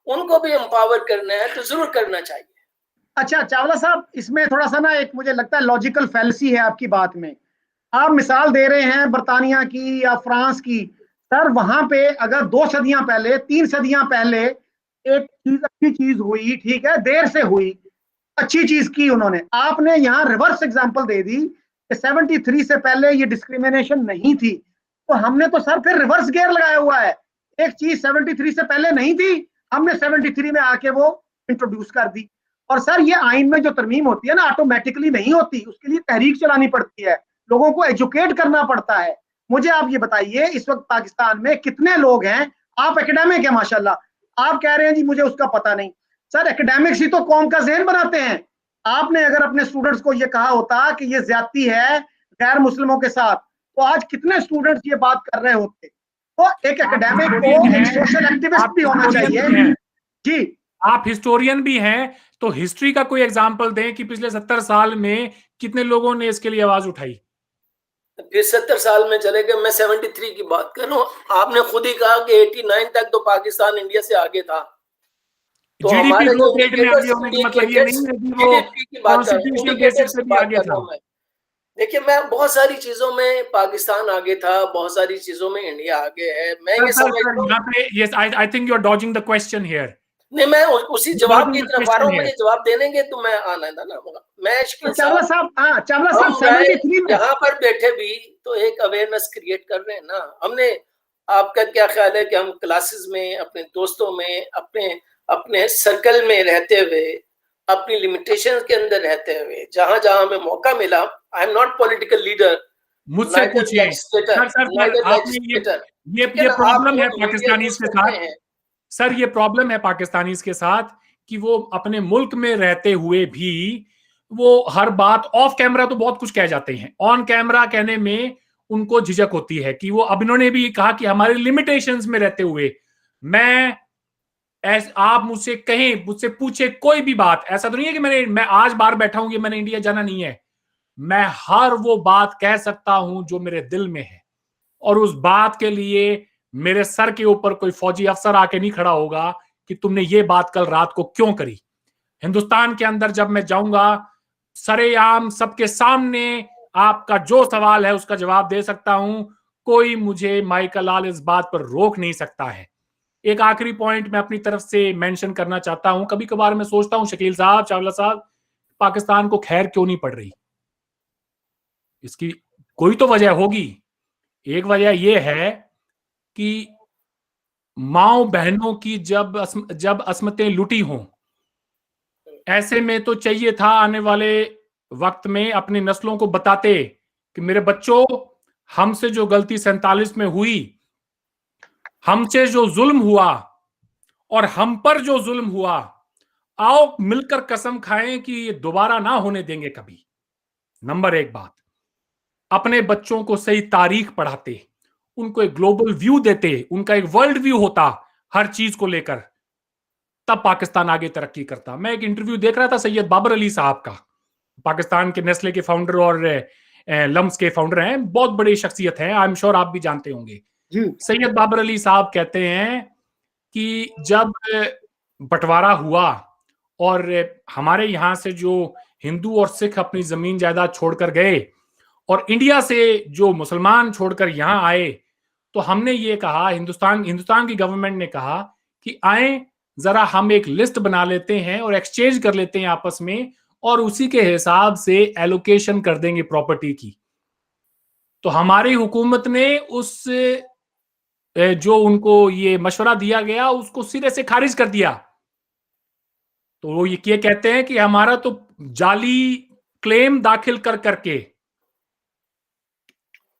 उनको भी एम्पावर करना है, तो जरूर करना चाहिए। अच्छा चावला साहब, इसमें थोड़ा सा ना एक मुझे लगता है लॉजिकल फैलेसी है आपकी बात में। आप मिसाल दे रहे हैं बर्तानिया की या फ्रांस की, सर वहां पे अगर 2 सदियां पहले, 3 सदियां पहले एक चीज अच्छी चीज हुई, ठीक है, देर से हुई, अच्छी चीज की उन्होंने, आपने यहाँ रिवर्स एग्जांपल दे दी कि 73 से पहले ये डिस्क्रिमिनेशन नहीं थी, तो हमने तो सर फिर रिवर्स गियर लगाया हुआ है। एक चीज 73 से पहले नहीं थी, हमने 73 में आके वो इंट्रोड्यूस कर दी। और सर ये आइन में जो तरमीम होती है ना, ऑटोमेटिकली नहीं होती, उसके लिए तहरीक चलानी पड़ती है, लोगों को एजुकेट करना पड़ता है। मुझे आप ये बताइए, इस वक्त पाकिस्तान में कितने लोग हैं, आप एकेडमिक है माशाल्लाह, आप कह रहे हैं जी मुझे उसका पता नहीं। सर एकेडमिक्स ही तो कौम का ज़हन बनाते हैं। आपने अगर अपने स्टूडेंट्स को ये कहा होता कि ये ज्यादती है गैर मुस्लिमों के साथ, तो आज कितने स्टूडेंट्स ये बात कर रहे होते। तो एक एकेडमिक को एक सोशल एक्टिविस्ट भी होना चाहिए। जी आप हिस्टोरियन भी हैं, तो हिस्ट्री का कोई एग्जाम्पल दें कि पिछले 70 साल में कितने लोगों ने इसके लिए आवाज उठाई। फिर 70 साल में चले गए, मैं 73 की बात कर रहा हूँ। आपने खुद ही कहा कि 89 तक तो पाकिस्तान इंडिया से आगे था। तो जीडीपी ग्रोथ रेट में आगे होने का मतलब ये नहीं है कि वो कॉन्स्टिट्यूशनल बेसिस पे भी आगे था। देखिए, मैं बहुत सारी चीजों में पाकिस्तान आगे था, बहुत सारी चीजों में इंडिया आगे है। मैं ये समझता हूँ, yes I think you are dodging the question here. नहीं, मैं उसी जवाब की तरफ आ रहा हूँ। मुझे जवाब देंगे तो मैं आना ना होगा। मैं चावला साहब यहाँ पर बैठे भी तो एक अवेयरनेस क्रिएट कर रहे हैं ना हमने। आपका क्या ख्याल है कि हम क्लासेस में, अपने दोस्तों में, अपने सर्कल में रहते हुए, अपनी लिमिटेशंस के अंदर रहते हुए, जहां जहां हमें मौका मिला, I am not political leader, मुझसे पूछिए ये प्रॉब्लम है पाकिस्तानी के साथ। सर ये प्रॉब्लम है पाकिस्तानी के साथ कि वो अपने मुल्क में रहते हुए भी वो हर बात ऑफ कैमरा तो बहुत कुछ कह जाते हैं, ऑन कैमरा कहने में उनको झिझक होती है कि वो, अब इन्होंने भी कहा कि हमारे लिमिटेशंस में रहते हुए, आप मुझसे कहें, मुझसे पूछे कोई भी बात, ऐसा तो नहीं है कि मैं आज बाहर बैठा हूं कि मैंने इंडिया जाना नहीं है, मैं हर वो बात कह सकता हूं जो मेरे दिल में है, और उस बात के लिए मेरे सर के ऊपर कोई फौजी अफसर आके नहीं खड़ा होगा कि तुमने ये बात कल रात को क्यों करी। हिंदुस्तान के अंदर जब मैं जाऊंगा, सरेआम सबके सामने आपका जो सवाल है उसका जवाब दे सकता हूं, कोई मुझे माइकल लाल इस बात पर रोक नहीं सकता है। एक आखिरी पॉइंट मैं अपनी तरफ से मेंशन करना चाहता हूं, कभी कभार मैं सोचता हूं शकील साहब, चावला साहब, पाकिस्तान को खैर क्यों नहीं पड़ रही। इसकी कोई तो वजह होगी। एक वजह यह है कि माओ बहनों की जब असमतें लुटी हों, ऐसे में तो चाहिए था आने वाले वक्त में अपनी नस्लों को बताते कि मेरे बच्चों, हमसे जो गलती 47 में हुई, हमसे जो जुल्म हुआ और हम पर जो जुल्म हुआ, आओ मिलकर कसम खाएं कि ये दोबारा ना होने देंगे कभी। नंबर 1 बात, अपने बच्चों को सही तारीख पढ़ाते, उनको एक ग्लोबल व्यू देते, उनका एक वर्ल्ड व्यू होता हर चीज को लेकर, तब पाकिस्तान आगे तरक्की करता। मैं एक इंटरव्यू देख रहा था सैयद बाबर अली साहब का, पाकिस्तान के नेस्ले के फाउंडर और लम्स के फाउंडर हैं, बहुत बड़ी शख्सियत है, आई एम श्योर आप भी जानते होंगे। सैयद बाबर अली साहब कहते हैं कि जब बंटवारा हुआ और हमारे यहां से जो हिंदू और सिख अपनी जमीन जायदाद छोड़कर गए और इंडिया से जो मुसलमान छोड़कर यहां आए, तो हमने ये कहा, हिंदुस्तान की गवर्नमेंट ने कहा कि आए जरा हम एक लिस्ट बना लेते हैं और एक्सचेंज कर लेते हैं आपस में, और उसी के हिसाब से एलोकेशन कर देंगे प्रॉपर्टी की। तो हमारी हुकूमत ने उस जो उनको ये मशवरा दिया गया उसको सिरे से खारिज कर दिया। तो वो ये कहते हैं कि हमारा तो जाली क्लेम दाखिल करके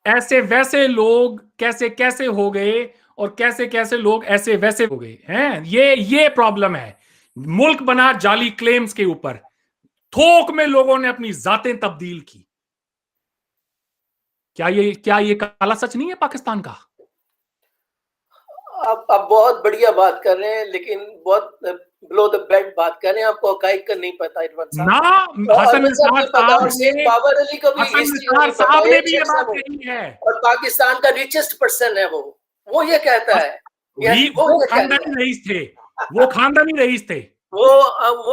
ऐसे वैसे लोग कैसे कैसे हो गए और कैसे कैसे लोग ऐसे वैसे हो गए हैं। ये प्रॉब्लम है। मुल्क बना जाली क्लेम्स के ऊपर, थोक में लोगों ने अपनी जातें तब्दील की। क्या ये काला सच नहीं है पाकिस्तान का? आप बहुत बढ़िया बात कर रहे हैं, लेकिन बहुत बिलो द बेल्ट बात कर रहे हैं, आपको हकाइक का नहीं पता इरफान साहब ना। हसन निसार बाबर अली को भी साहब ने भी ये बात कही है, और पाकिस्तान का रिचेस्ट पर्सन है वो ये कहता है। वो खानदानी रईस थे, वो खानदानी रईस थे। वो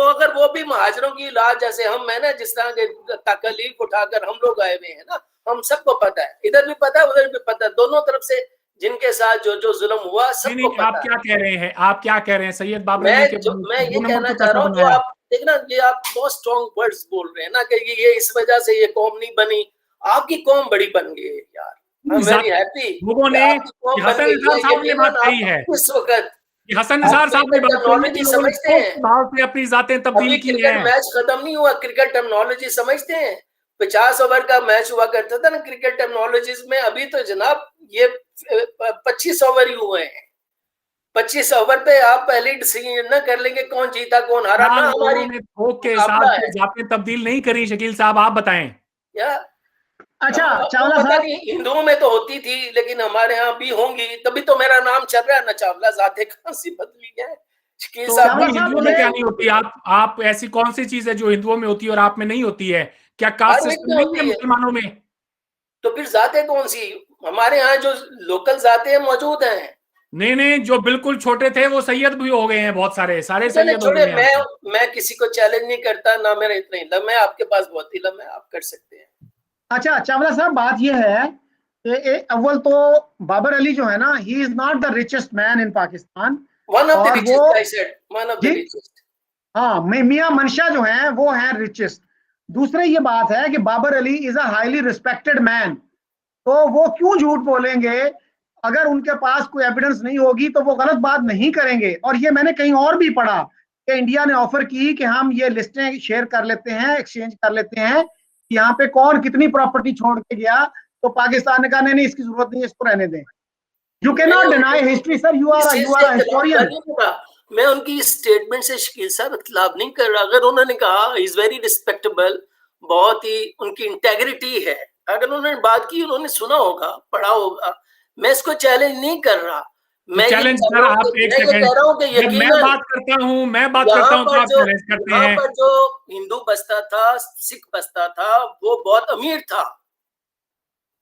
अगर वो भी महाजरों की इलाज जैसे हम है ना, जिस तरह के तकलीफ उठाकर हम लोग आए हुए हैं ना, हम सबको पता है, इधर भी पता है उधर भी पता है, दोनों तरफ से जिनके साथ जो जुल्म हुआ सबको पता है। आप क्या कह रहे हैं, आप क्या कह रहे हैं सैयद बाबर? मैं ये कहना चाह रहा हूँ, जो आप देखना, ये आप बहुत स्ट्रॉन्ग वर्ड्स बोल रहे हैं ना कि ये इस वजह से ये कौम नहीं बनी। आपकी कौम बड़ी बन गई है यार, आई एम वेरी हैप्पी। लोगों ने हसन निसार साहब ने बात कही है इस वक्त, हसन निसार साहब ने टर्मिनोलॉजी समझते हैं, अपनी जातें तब्दील की हैं। मैच खत्म नहीं हुआ, क्रिकेट टर्मिनोलॉजी समझते हैं। 50 ओवर का मैच हुआ करता था ना क्रिकेट टर्मिनोलॉजीज में, अभी तो जनाब ये 25 ओवर ही हुए हैं। 25 ओवर पे आप पहले डिसीजन ना कर लेंगे कौन जीता कौन हारा ना। हमारी ओके साहब जातें तब्दील नहीं करी, शकील साहब आप बताएं। या अच्छा चावला साहब, हिंदुओं में तो होती थी लेकिन हमारे यहाँ भी होंगी, तभी तो मेरा नाम चल रहा है ना चावला। जाते कहाँ सी बदली है शकील साहब? हिंदुओं में क्या नहीं होती? आप ऐसी कौन सी चीज है जो हिंदुओं में होती है और आप में नहीं होती है? क्या कास्ट सिस्टम नहीं है मुसलमानों में? तो फिर जाते कौन सी? हमारे यहाँ जो लोकल जाते मौजूद हैं। नहीं, जो बिल्कुल छोटे थे वो सैयद भी हो गए हैं, बहुत सारे सैयद हो गए हैं। मैं किसी को चैलेंज नहीं करता, ना मेरा इतना इल्म है, आपके पास बहुत इल्म है, आप कर सकते हैं। अच्छा चावला साहब, बात यह है कि अव्वल तो बाबर अली जो है ना, he is not the richest man in Pakistan. One of the richest, I said one of the richest. हाँ, मियां मंशा जो है वो है रिचेस्ट। दूसरे ये बात है कि Babar Ali is a highly respected man, तो वो क्यों झूठ बोलेंगे? अगर उनके पास कोई एविडेंस नहीं होगी तो वो गलत बात नहीं करेंगे। और ये मैंने कहीं और भी पढ़ा कि इंडिया ने ऑफर की कि हम ये लिस्टें शेयर कर लेते हैं, एक्सचेंज कर लेते हैं, यहाँ पे कौन कितनी प्रॉपर्टी छोड़ के गया, तो पाकिस्तान ने कहा नहीं इसकी जरूरत नहीं, इसको रहने दें। You can not deny history sir, you are historian. मैं उनकी स्टेटमेंट से शकील साहब इख्तिलाफ नहीं कर रहा। अगर उन्होंने कहा इज वेरी रिस्पेक्टेबल, बहुत ही उनकी इंटेग्रिटी है, अगर उन्होंने बात की, उन्होंने सुना होगा, पढ़ा होगा, मैं इसको चैलेंज नहीं कर रहा। मैं चैलेंज कर रहा हूं, एक सेकंड, मैं बात करता हूं तो आप चैलेंज करते हैं। पर जो हिंदू बसता था, सिख बसता था, वो बहुत अमीर था,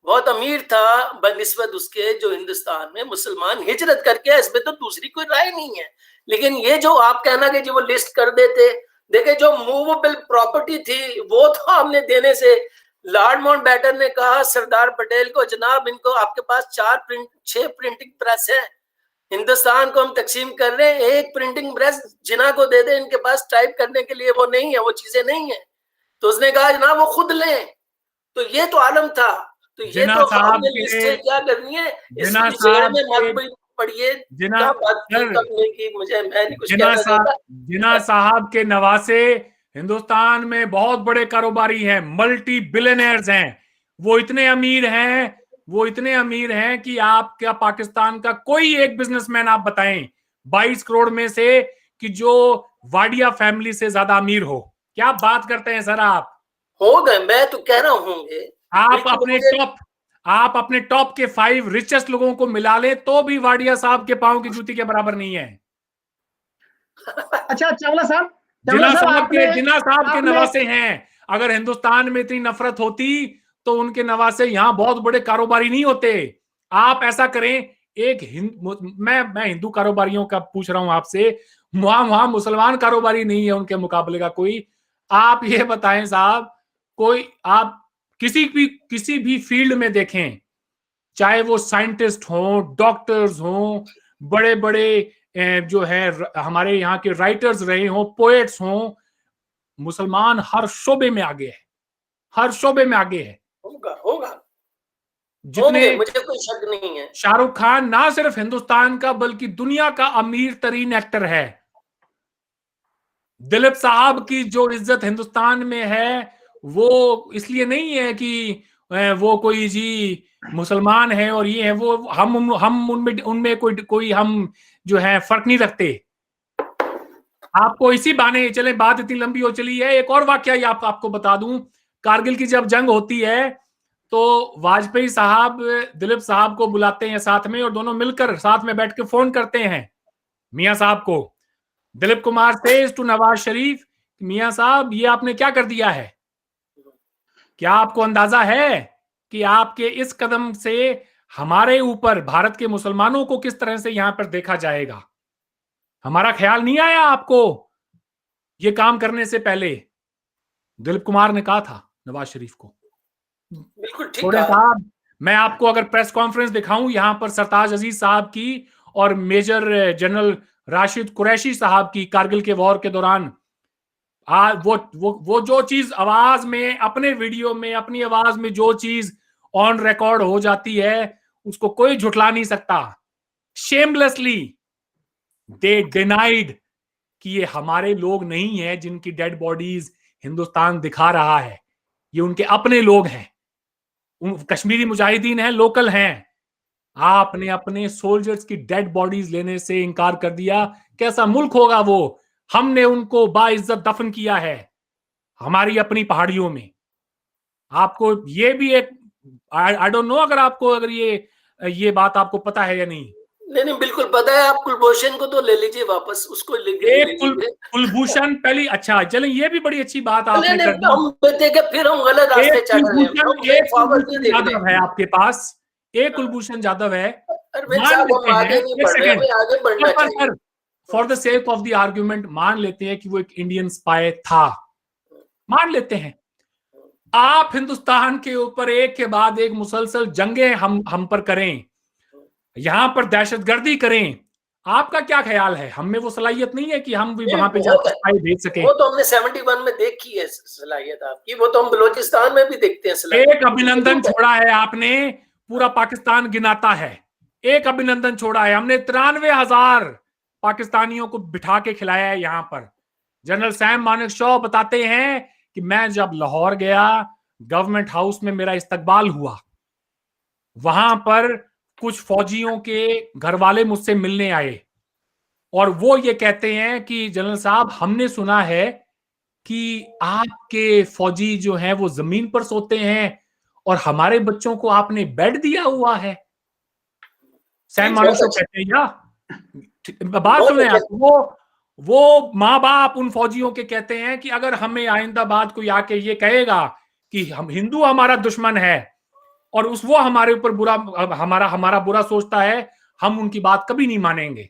बहुत अमीर था बनिस्बत उसके जो हिंदुस्तान में मुसलमान हिजरत करके। इसमें तो दूसरी कोई राय नहीं है। लेकिन ये जो आप कहना कि जो वो लिस्ट कर देते, देखे जो मूवेबल प्रॉपर्टी थी वो तो हमने देने से, लॉर्ड माउंटबेटन ने कहा सरदार पटेल को, जनाब इनको आपके पास 6 प्रिंटिंग प्रेस है, हिंदुस्तान को हम तकसीम कर रहे हैं, एक प्रिंटिंग प्रेस जिना को दे दे, इनके पास टाइप करने के लिए वो नहीं है, वो चीजें नहीं है। तो उसने कहा जनाब वो खुद लें। तो ये तो आलम था। तो ये तो हमने लिस्टें क्या करनी है, इस विषय में मत पढ़िए। जिना साहब के नवासे हिंदुस्तान में बहुत बड़े कारोबारी हैं, मल्टी बिलियनर्स हैं। वो इतने अमीर हैं कि आप क्या पाकिस्तान का कोई एक बिजनेसमैन आप बताएं 22 करोड़ में से कि जो वाडिया फैमिली से ज्यादा अमीर हो? क्या बात करते हैं सर आप? हो गए, मैं तो कह रहा हूँ आप अपने टॉप के 5 रिचेस्ट लोगों को मिला ले तो भी वाडिया साहब के पांव की जूती के बराबर नहीं है। अच्छा चावला साहब, जिना साहब के नवासे हैं। अगर हिंदुस्तान में इतनी नफरत होती तो उनके नवासे यहाँ बहुत बड़े कारोबारी नहीं होते। आप ऐसा करें, मैं हिंदू कारोबारियों का पूछ रहा हूं आपसे, वहां मुसलमान कारोबारी नहीं है उनके मुकाबले का कोई। आप ये बताएं साहब, कोई आप किसी भी फील्ड में देखें, चाहे वो साइंटिस्ट हो, डॉक्टर्स हो, बड़े बड़े जो है हमारे यहाँ के राइटर्स रहे हो, पोएट्स हो, मुसलमान हर शोबे में आगे है, हर शोबे में आगे है। होगा जितने, मुझे कोई शक नहीं है। शाहरुख खान ना सिर्फ हिंदुस्तान का बल्कि दुनिया का अमीर तरीन एक्टर है। दिलीप साहब की जो इज्जत हिंदुस्तान में है वो इसलिए नहीं है कि वो कोई जी मुसलमान है और ये है वो, हम उनमें कोई हम जो है फर्क नहीं रखते। आपको इसी बहाने, चले बात इतनी लंबी हो चली है, एक और वाकया आपको बता दूं। कारगिल की जब जंग होती है तो वाजपेयी साहब दिलीप साहब को बुलाते हैं साथ में और दोनों मिलकर साथ में बैठ के फोन करते हैं मियां साहब को। दिलीप कुमार सेज टू नवाज शरीफ, मियां साहब ये आपने क्या कर दिया है? क्या आपको अंदाजा है कि आपके इस कदम से हमारे ऊपर, भारत के मुसलमानों को किस तरह से यहां पर देखा जाएगा? हमारा ख्याल नहीं आया आपको ये काम करने से पहले? दिलीप कुमार ने कहा था नवाज शरीफ को। बिल्कुल ठीक थोड़े साहब, मैं आपको अगर प्रेस कॉन्फ्रेंस दिखाऊं यहां पर सरताज अजीज साहब की और मेजर जनरल राशिद कुरैशी साहब की कारगिल के वॉर के दौरान, वो जो चीज आवाज में, अपने वीडियो में, अपनी आवाज में जो चीज ऑन रिकॉर्ड हो जाती है उसको कोई झुठला नहीं सकता। शेमलेसली दे डिनाइड कि ये हमारे लोग नहीं है जिनकी डेड बॉडीज हिंदुस्तान दिखा रहा है, ये उनके अपने लोग हैं, कश्मीरी मुजाहिदीन हैं, लोकल हैं। आपने अपने सोल्जर्स की डेड बॉडीज लेने से इनकार कर दिया। कैसा मुल्क होगा वो? हमने उनको बाइज्जत दफन किया है हमारी अपनी पहाड़ियों में। आपको ये भी एक, आई डोंट नो अगर ये बात आपको पता है या नहीं। नहीं, बिल्कुल पता है। आप कुलभूषण को तो ले लीजिए वापस, उसको कुलभूषण पहली, अच्छा चलें, ये भी बड़ी अच्छी बात आपने कर दी। फिर हम गलत रास्ते चल रहे हैं। एक कुलभूषण जाधव है आपके पास, एक कुलभूषण जाधव है, for the sake of the argument मान लेते हैं कि वो एक इंडियन स्पाई था, मान लेते हैं। आप हिंदुस्तान के ऊपर एक के बाद एक मुसलसल जंगें हम पर करें, यहां पर दहशतगर्दी करें, आपका क्या ख्याल है? हम में वो सलाहियत नहीं है कि हम भी वहां पे जाकर स्पाई भेज सकें? वो तो हमने 71 में देखी है सलाहियत आपकी, वो तो हम बलोचिस्तान में भी देखते हैं सलाहियत। एक अभिनंदन छोड़ा है आपने, पूरा पाकिस्तान गिनाता है, एक अभिनंदन छोड़ा है। हमने 93,000 पाकिस्तानियों को बिठा के खिलाया है यहाँ पर। जनरल सैम मानेकशॉ बताते हैं कि मैं जब लाहौर गया, गवर्नमेंट हाउस में मेरा इस्तकबाल हुआ, वहां पर कुछ फौजियों के घर वाले मुझसे मिलने आए और वो ये कहते हैं कि जनरल साहब हमने सुना है कि आपके फौजी जो हैं वो जमीन पर सोते हैं और हमारे बच्चों को आपने बेड दिया हुआ है। सैम मानेकशॉ कहते हैं, या बात सुने आप, वो माँ बाप उन फौजियों के कहते हैं कि अगर हमें आइंदा बाद कोई आके ये कहेगा कि हम हिंदू हमारा दुश्मन है और वो हमारे ऊपर बुरा, हमारा बुरा सोचता है, हम उनकी बात कभी नहीं मानेंगे।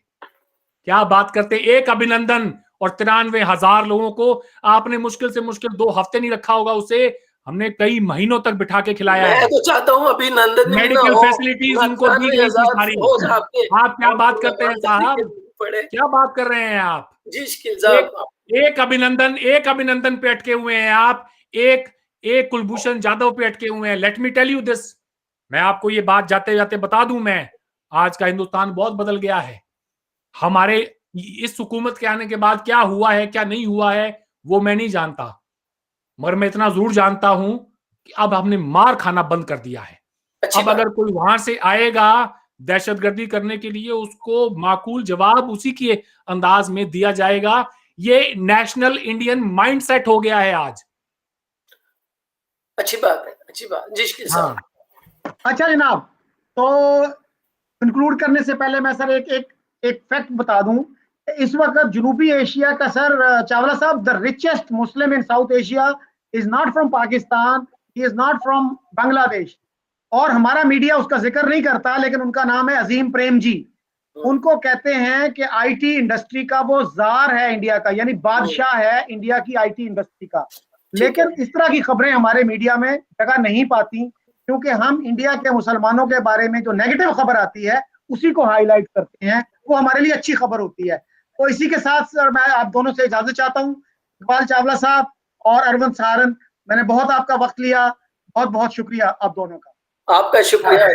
क्या बात करते, एक अभिनंदन और 93,000 लोगों को आपने मुश्किल से मुश्किल 2 हफ्ते नहीं रखा होगा, उसे हमने कई महीनों तक बिठा के खिलाया है। मैं तो चाहता हूँ अभिनंदन, मेडिकल फैसिलिटीज उनको दी गई सारी। आप क्या बात करते हैं साहब, क्या बात कर रहे हैं आप? एक अभिनंदन पे अटके हुए हैं आप, एक कुलभूषण जाधव पे अटके हुए हैं। Let me tell you this, मैं आपको ये बात जाते जाते बता दूं, मैं आज का हिंदुस्तान बहुत बदल गया है। हमारे इस हुकूमत के आने के बाद क्या हुआ है क्या नहीं हुआ है वो मैं नहीं जानता, मगर मैं इतना जरूर जानता हूं कि अब हमने मार खाना बंद कर दिया है। अब अगर कोई वहां से आएगा दहशतगर्दी करने के लिए, उसको माकूल जवाब उसी के अंदाज में दिया जाएगा। ये नेशनल इंडियन माइंडसेट हो गया है आज। अच्छी बात है, अच्छी बात जी। हाँ। अच्छा जनाब, तो कंक्लूड करने से पहले मैं सर एक फैक्ट बता दूं। इस वक्त जनूबी एशिया का सर चावला साहब, the richest Muslim in south Asia is not from Pakistan, he is not from Bangladesh, और हमारा मीडिया उसका जिक्र नहीं करता, लेकिन उनका नाम है अजीम प्रेम जी। उनको कहते हैं कि आईटी इंडस्ट्री का वो जार है इंडिया का, यानी बादशाह है इंडिया की आईटी इंडस्ट्री का। लेकिन इस तरह की खबरें हमारे मीडिया में जगह नहीं पाती, क्योंकि हम इंडिया के मुसलमानों के बारे में जो नेगेटिव खबर आती है उसी को हाईलाइट करते हैं, वो हमारे लिए अच्छी खबर होती है। तो इसी के साथ सर मैं आप दोनों से इजाजत चाहता हूँ। इकबाल चावला साहब और अरविंद सहारन, मैंने बहुत आपका वक्त लिया, बहुत बहुत शुक्रिया आप दोनों का। आपका शुक्रिया।